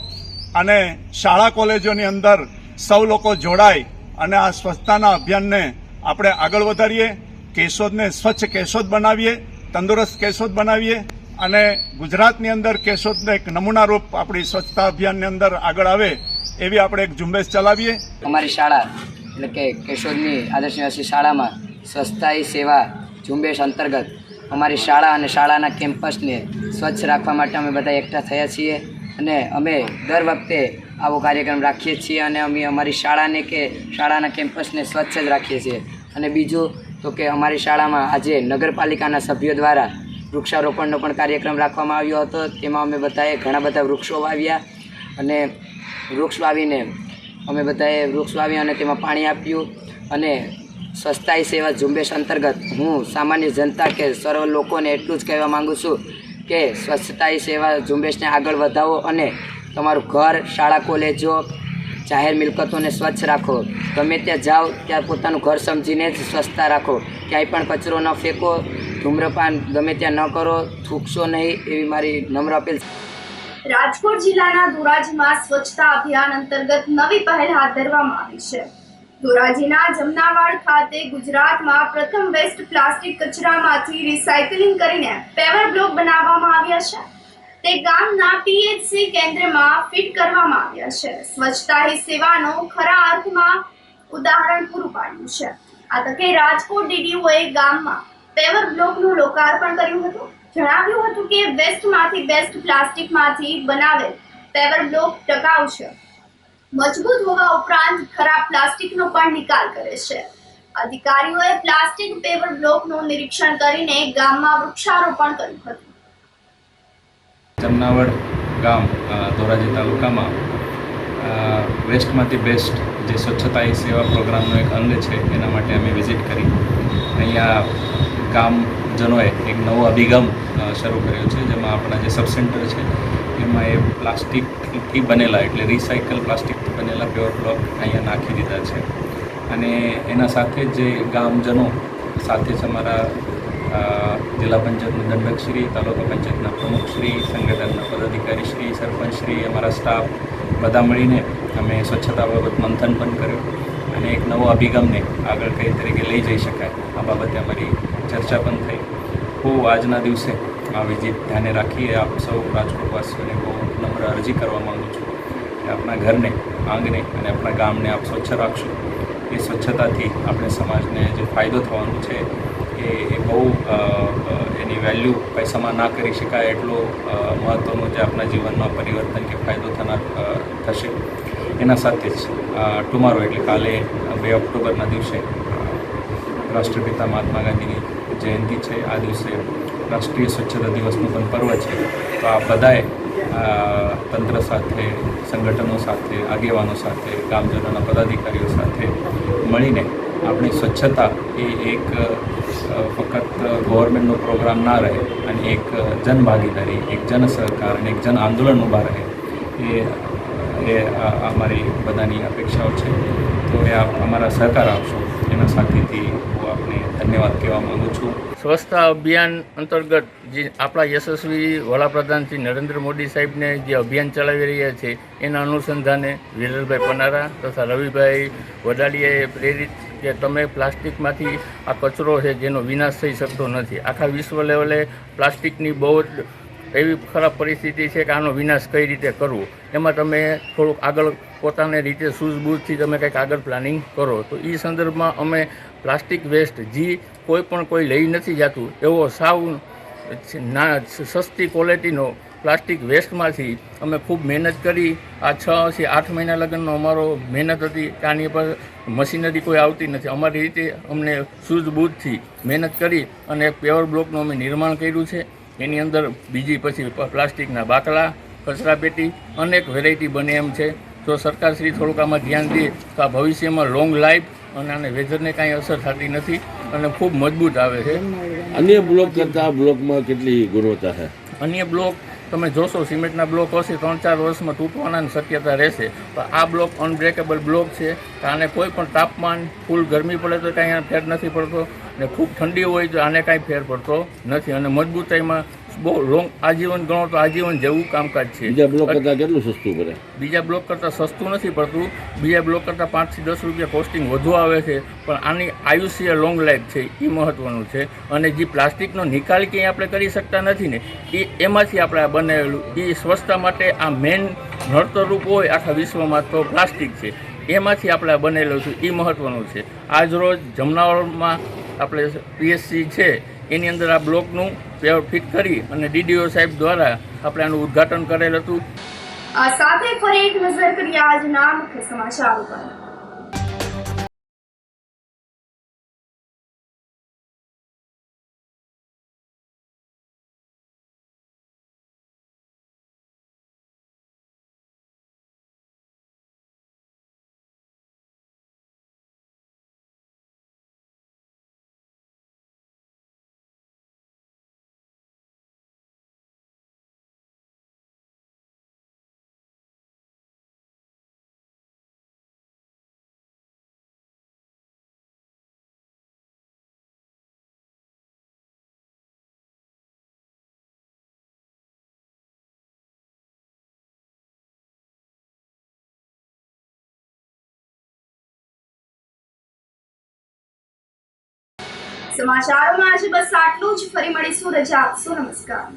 અને શાળા કોલેજોની અંદર સૌ લોકો જોડાય અને આ સ્વચ્છતાના અભિયાનને આપણે આગળ વધારીએ. કેશોદને સ્વચ્છ કેશોદ બનાવીએ, તંદુરસ્ત કેશોદ બનાવીએ અને ગુજરાતની અંદર કેશોદને એક નમૂનારૂપ આપણી સ્વચ્છતા અભિયાનની અંદર આગળ આવે એવી આપણે એક ઝુંબેશ ચલાવીએ. અમારી શાળા એટલે કે કેશોદની આદર્શ નિવાસી શાળામાં સ્વચ્છતા હી સેવા ઝુંબેશ અંતર્ગત અમારી શાળા અને શાળાના કેમ્પસને સ્વચ્છ રાખવા માટે અમે બધા એકઠા થયા છીએ અને અમે દર વખતે આવો કાર્યક્રમ રાખીએ છીએ અને અમે અમારી શાળાને કે શાળાના કેમ્પસને સ્વચ્છ જ રાખીએ છીએ. અને બીજું તો કે અમારી શાળામાં આજે નગરપાલિકાના સભ્યો દ્વારા વૃક્ષારોપણનો પણ કાર્યક્રમ રાખવામાં આવ્યો હતો. તેમાં અમે બધાએ ઘણા બધા વૃક્ષો વાવ્યા અને વૃક્ષ વાવીને અમે બધાએ વૃક્ષ વાવ્યા અને તેમાં પાણી આપ્યું. અને સ્વચ્છતા હી સેવા ઝુંબેશ અંતર્ગત હું સામાન્ય જનતા કે સર્વ લોકોને એટલું જ કહેવા માગું છું કે સ્વચ્છતા હી સેવા ઝુંબેશને આગળ વધાવો અને તમારું ઘર, શાળા, કોલેજો, જાહેર મિલકતોને સ્વચ્છ રાખો. ગમે ત્યાં જાઓ ત્યાં પોતાનું ઘર સમજીને જ સ્વચ્છતા રાખો. ક્યાંય પણ કચરો ન ફેંકો, ધૂમ્રપાન ગમે ત્યાં ન કરો, થૂકશો નહીં એવી મારી નમ્ર અપીલ. રાજકોટ જિલ્લાના ધોરાજીમાં સ્વચ્છતા અભિયાન અંતર્ગત નવી પહેલ હાથ ધરવામાં આવી છે. ધોરાજીના જમનાવાડ ખાતે ગુજરાતમાં પ્રથમ વેસ્ટ પ્લાસ્ટિક કચરામાંથી રિસાયકલિંગ કરીને પેવર બ્લોક બનાવવામાં આવ્યા છે. તે ગામના PHC કેન્દ્રમાં ફિટ કરવામાં આવ્યા છે. સ્વચ્છતા હી સેવાનો ખરા અર્થમાં ઉદાહરણ પૂરું પાડ્યું છે. આ તકે રાજકોટ DDOએ ગામમાં પેવર બ્લોકનું લોકાર્પણ કર્યું હતું. જણાવ્યું હતું કે વેસ્ટમાંથી બેસ્ટ પ્લાસ્ટિકમાંથી બનાવેલ પેવર બ્લોક ટકાઉ છે, મજબૂત હોવા ઉપરાંત ખરાબ પ્લાસ્ટિકનો પણ નિકાલ કરે છે. અધિકારીઓએ પ્લાસ્ટિક પેવર બ્લોકનું નિરીક્ષણ કરીને ગામમાં વૃક્ષારોપણ કર્યું હતું. જમનાવડ ગામ ધોરાજી તાલુકામાં વેસ્ટમાંથી બેસ્ટ જે સ્વચ્છતા હી સેવા પ્રોગ્રામનો એક અંગ છે એના માટે અમે વિઝિટ કરી. અહીંયા ગામજનોએ એક નવો અભિગમ શરૂ કર્યો છે જેમાં આપણા જે સબ સેન્ટર છે એમાં એ પ્લાસ્ટિકથી બનેલા એટલે રિસાયકલ પ્લાસ્ટિકથી બનેલા પેવર બ્લોક અહીંયા નાખી દીધા છે. અને એના સાથે જ જે ગામજનો સાથે જ અમારા જિલ્લા પંચાયતના દંડકશ્રી, તાલુકા પંચાયતના પ્રમુખશ્રી, સંગઠનના પદાધિકારીશ્રી, સરપંચશ્રી, અમારા સ્ટાફ બધા મળીને અમે સ્વચ્છતા બાબત મંથન પણ કર્યું અને એક નવો અભિગમને આગળ કઈ તરીકે લઈ જઈ શકાય આ બાબતે અમારી ચર્ચા પણ થઈ. હું આજના દિવસે આ વિઝિટ ધ્યાને રાખી આપ સૌ રાજકોટવાસીઓને બહુ નમ્ર અરજી કરવા માગું છું કે આપણા ઘરને, આંગણે અને આપણા ગામને આપ સ્વચ્છ રાખશો. એ સ્વચ્છતાથી આપણે સમાજને જે ફાયદો થવાનો છે એ બહુ એની વેલ્યુ પૈસામાં ના કરી શકાય એટલો મહત્ત્વનું જે આપણા જીવનમાં પરિવર્તન કે ફાયદો થશે. એના સાથે જ ટુમારો એટલે કાલે 2 ઓક્ટોબરના દિવસે રાષ્ટ્રપિતા મહાત્મા ગાંધીની જયંતિ છે. આ દિવસે રાષ્ટ્રીય સ્વચ્છતા દિવસનું પણ પર્વ છે. તો આ બધાએ તંત્ર સાથે, સંગઠનો સાથે, આગેવાનો સાથે, ગામજનોના પદાધિકારીઓ સાથે મળીને આપણી સ્વચ્છતા એ એક ફક્ત ગવર્મેન્ટનો પ્રોગ્રામ ના રહે અને એક જનભાગીદારી, એક જન સહકાર અને એક જન આંદોલન ઊભા રહે એ અમારી બધાની અપેક્ષાઓ છે. તો એ અમારા સહકાર આપશો એના સાથેથી હું આપને ધન્યવાદ કહેવા માગું છું. સ્વચ્છતા અભિયાન અંતર્ગત જે આપણા યશસ્વી વડાપ્રધાન શ્રી નરેન્દ્ર મોદી સાહેબને જે અભિયાન ચલાવી રહ્યા છે એના અનુસંધાને વિરલભાઈ પનારા તથા રવિભાઈ વડાલિયાએ પ્રેરિત કે તમે પ્લાસ્ટિકમાંથી આ કચરો છે જેનો વિનાશ થઈ શકતો નથી. આખા વિશ્વ લેવલે પ્લાસ્ટિકની બહુ જ એવી ખરાબ પરિસ્થિતિ છે કે આનો વિનાશ કઈ રીતે કરવો, એમાં તમે થોડુંક આગળ પોતાની રીતે સૂઝબૂઝથી તમે કંઈક આગળ પ્લાનિંગ કરો. તો એ સંદર્ભમાં અમે પ્લાસ્ટિક વેસ્ટ જે કોઈ લઈ નથી જતું એવો સાવ સસ્તી ક્વોલિટીનો પ્લાસ્ટિક વેસ્ટમાંથી અમે ખૂબ મહેનત કરી. આ 6 થી 8 મહિના લગનનો અમારો મહેનત હતી કે આની પર મશીનરી કોઈ આવતી નથી. અમારી રીતે અમને સૂઝબૂઝથી મહેનત કરી અને એક પેવર બ્લોકનું અમે નિર્માણ કર્યું છે. એની અંદર બીજી પછી પ્લાસ્ટિકના બાકડા, કચરાપેટી અનેક વેરાયટી બને એમ છે. જો સરકારશ્રી થોડુંક આમાં ધ્યાન દે તો આ ભવિષ્યમાં લોંગ લાઈફ અને આને વેધરને કાંઈ અસર થતી નથી અને ખૂબ મજબૂત આવે છે. અન્ય બ્લોક કરતાં આ બ્લોકમાં કેટલી ગુણવત્તા છે? અન્ય બ્લોક તમે જોશો સિમેન્ટના બ્લોક હશે 3-4 વર્ષમાં તૂટવાની શક્યતા રહેશે, પણ આ બ્લોક અનબ્રેકેબલ બ્લોક છે. આને કોઈ પણ તાપમાન, ફૂલ ગરમી પડે તો કાંઈ ફેર નથી પડતો ને ખૂબ ઠંડી હોય તો આને કાંઈ ફેર પડતો નથી અને મજબૂતાઈમાં બહુ લોંગ આજીવન ગણો તો આજીવન જેવું કામકાજ છે. બીજા બ્લોક કરતાં કેટલું સસ્તું પડે? બીજા બ્લોક કરતાં સસ્તું નથી પડતું. બીજા બ્લોક કરતાં 5 થી 10 રૂપિયા કોસ્ટિંગ વધુ આવે છે, પણ આની આયુષ્ય લોંગ લાઈફ છે એ મહત્ત્વનું છે. અને જે પ્લાસ્ટિકનો નિકાલ ક્યાંય આપણે કરી શકતા નથી ને એમાંથી આપણે આ બનાવેલું એ સ્વચ્છતા માટે આ મેઇન નડતરરૂપ હોય આખા વિશ્વમાં તો પ્લાસ્ટિક છે. એમાંથી આપણે આ બનેલું છે એ મહત્ત્વનું છે. આજ રોજ જમનાવરમાં આપણે પીએચસી છે એની અંદર આ બ્લોકનું ફિટ કરી અને ડીડીઓ સાહેબ દ્વારા આપણે આનું ઉદ્ઘાટન કરેલ હતું. આ સાથે ફરી એક નજર કરીએ આજના મુખ્ય સમાચારો પર. સમાચારોમાં આજે બસ આટલું જ. ફરી મળીશું. રજા આપશો. નમસ્કાર.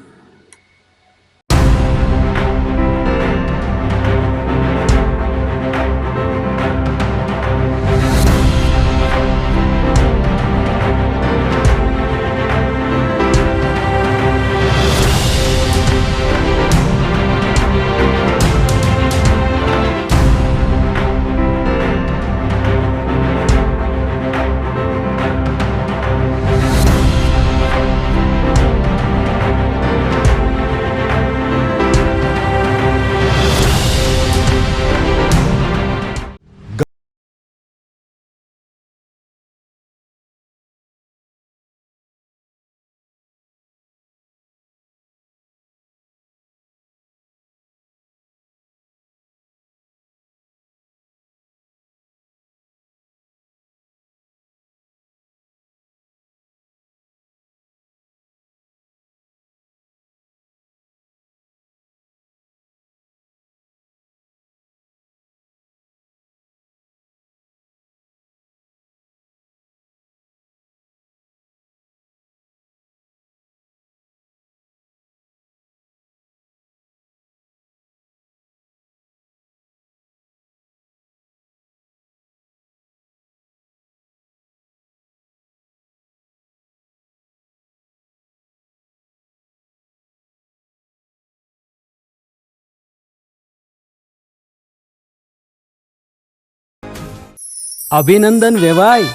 અભિનંદન વેવાઈ.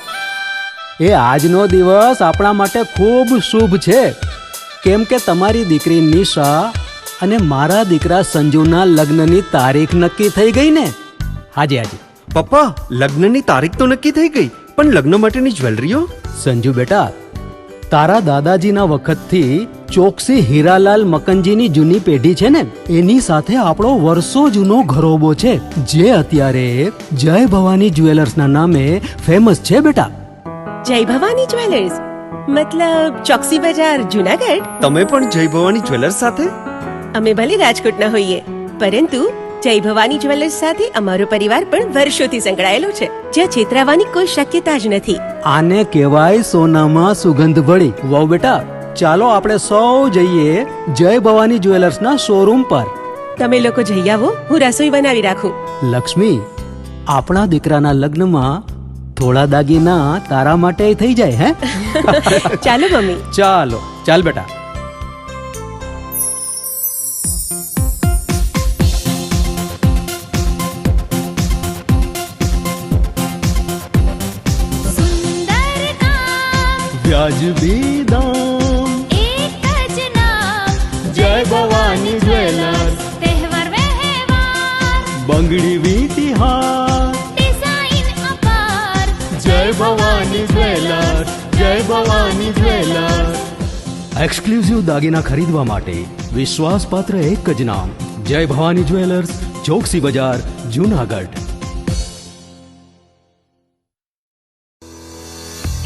એ આજનો દિવસ આપણા માટે ખૂબ શુભ છે, કેમ કે તમારી દીકરી નિશા અને મારા દીકરા સંજુના લગ્નની તારીખ નક્કી થઈ ગઈ ને. હાજી હાજી. પપ્પા, લગ્નની તારીખ તો નક્કી થઈ ગઈ, પણ લગ્ન માટેની જ્વેલરીઓ? સંજુ બેટા, તારા દાદાજીના વખતથી ચોકસી હીરાલાલ મકનજીની જૂની પેઢી છે ને, એની સાથે આપણો વર્ષો જૂનો ઘરોબો છે, જે અત્યારે જય ભવાની જ્વેલર્સના નામે ફેમસ છે બેટા. જય ભવાની જ્વેલર્સ મતલબ ચોકસી બજાર જુનાગઢ? તમે પણ જય ભવાની જ્વેલર્સ સાથે? અમે ભલે રાજકોટના હોઈએ, પરંતુ જય ભવાની જ્વેલર્સ સાથે અમારો પરિવાર પણ વર્ષોથી સંકળાયેલો છે, જ્યાં છેતરાવાની કોઈ શક્યતા જ નથી. આને કહેવાય સોનામાં સુગંધ ભળી. વાવ બેટા, ચાલો આપણે સૌ જઈએ જય ભવાની જ્વેલર્સના શોરૂમ પર. તમે લોકો જઈ આવો, હું રસોઈ બનાવી રાખું. લક્ષ્મી, આપણા દીકરાના લગ્નમાં થોડા દાગીના તારા માટે થઈ જાય. હે ચાલો મમ્મી. ચાલો ચાલ બેટા. વ્યાજબી દામ, એક જ નામ, જય ભવાની જ્વેલર્સ. તહેવાર વ્યવહાર, બંગડી વીટી હાર, ડિઝાઇન અપાર, જય ભવાની જ્વેલર્સ. જય ભવાની જ્વેલર્સ. એક્સક્લુઝિવ દાગીના ખરીદવા માટે વિશ્વાસપાત્ર એક જ નામ, જય ભવાની જ્વેલર્સ, ચોકસી બજાર, જૂનાગઢ.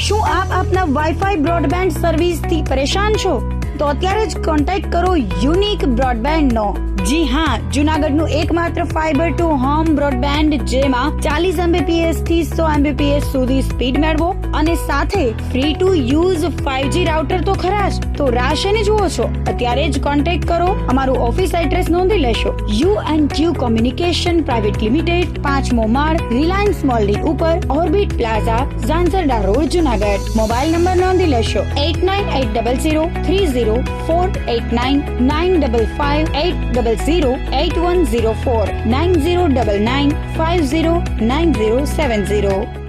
શું આપ આપના વાઈફાઈ બ્રોડબેન્ડ સર્વિસથી પરેશાન છો? તો અત્યારે જ કોન્ટેક્ટ કરો યુનિક બ્રોડબેન્ડ નો. જી હા, જુનાગઢનું એકમાત્ર ફાઈબર ટુ હોમ બ્રોડબેન્ડ, જેમાં 40 Mbps થી 100 Mbps સુધી સ્પીડ મેળવો અને સાથે free to use 5G router તો ખરા જ. તો રાહ શેની જુઓ છો? અત્યારે જ કોન્ટેક્ટ કરો. અમારું ઓફિસ એડ્રેસ નોંધી લેશો. U&Q કોમ્યુનિકેશન પ્રાઇવેટ લિમિટેડ, 5મો માળ, રિલાયન્સ મોલની ઉપર, orbit plaza, Zanzarda road, Junagadh. Mobile number નોંધી લેશો 89800304899955800810 9099509070.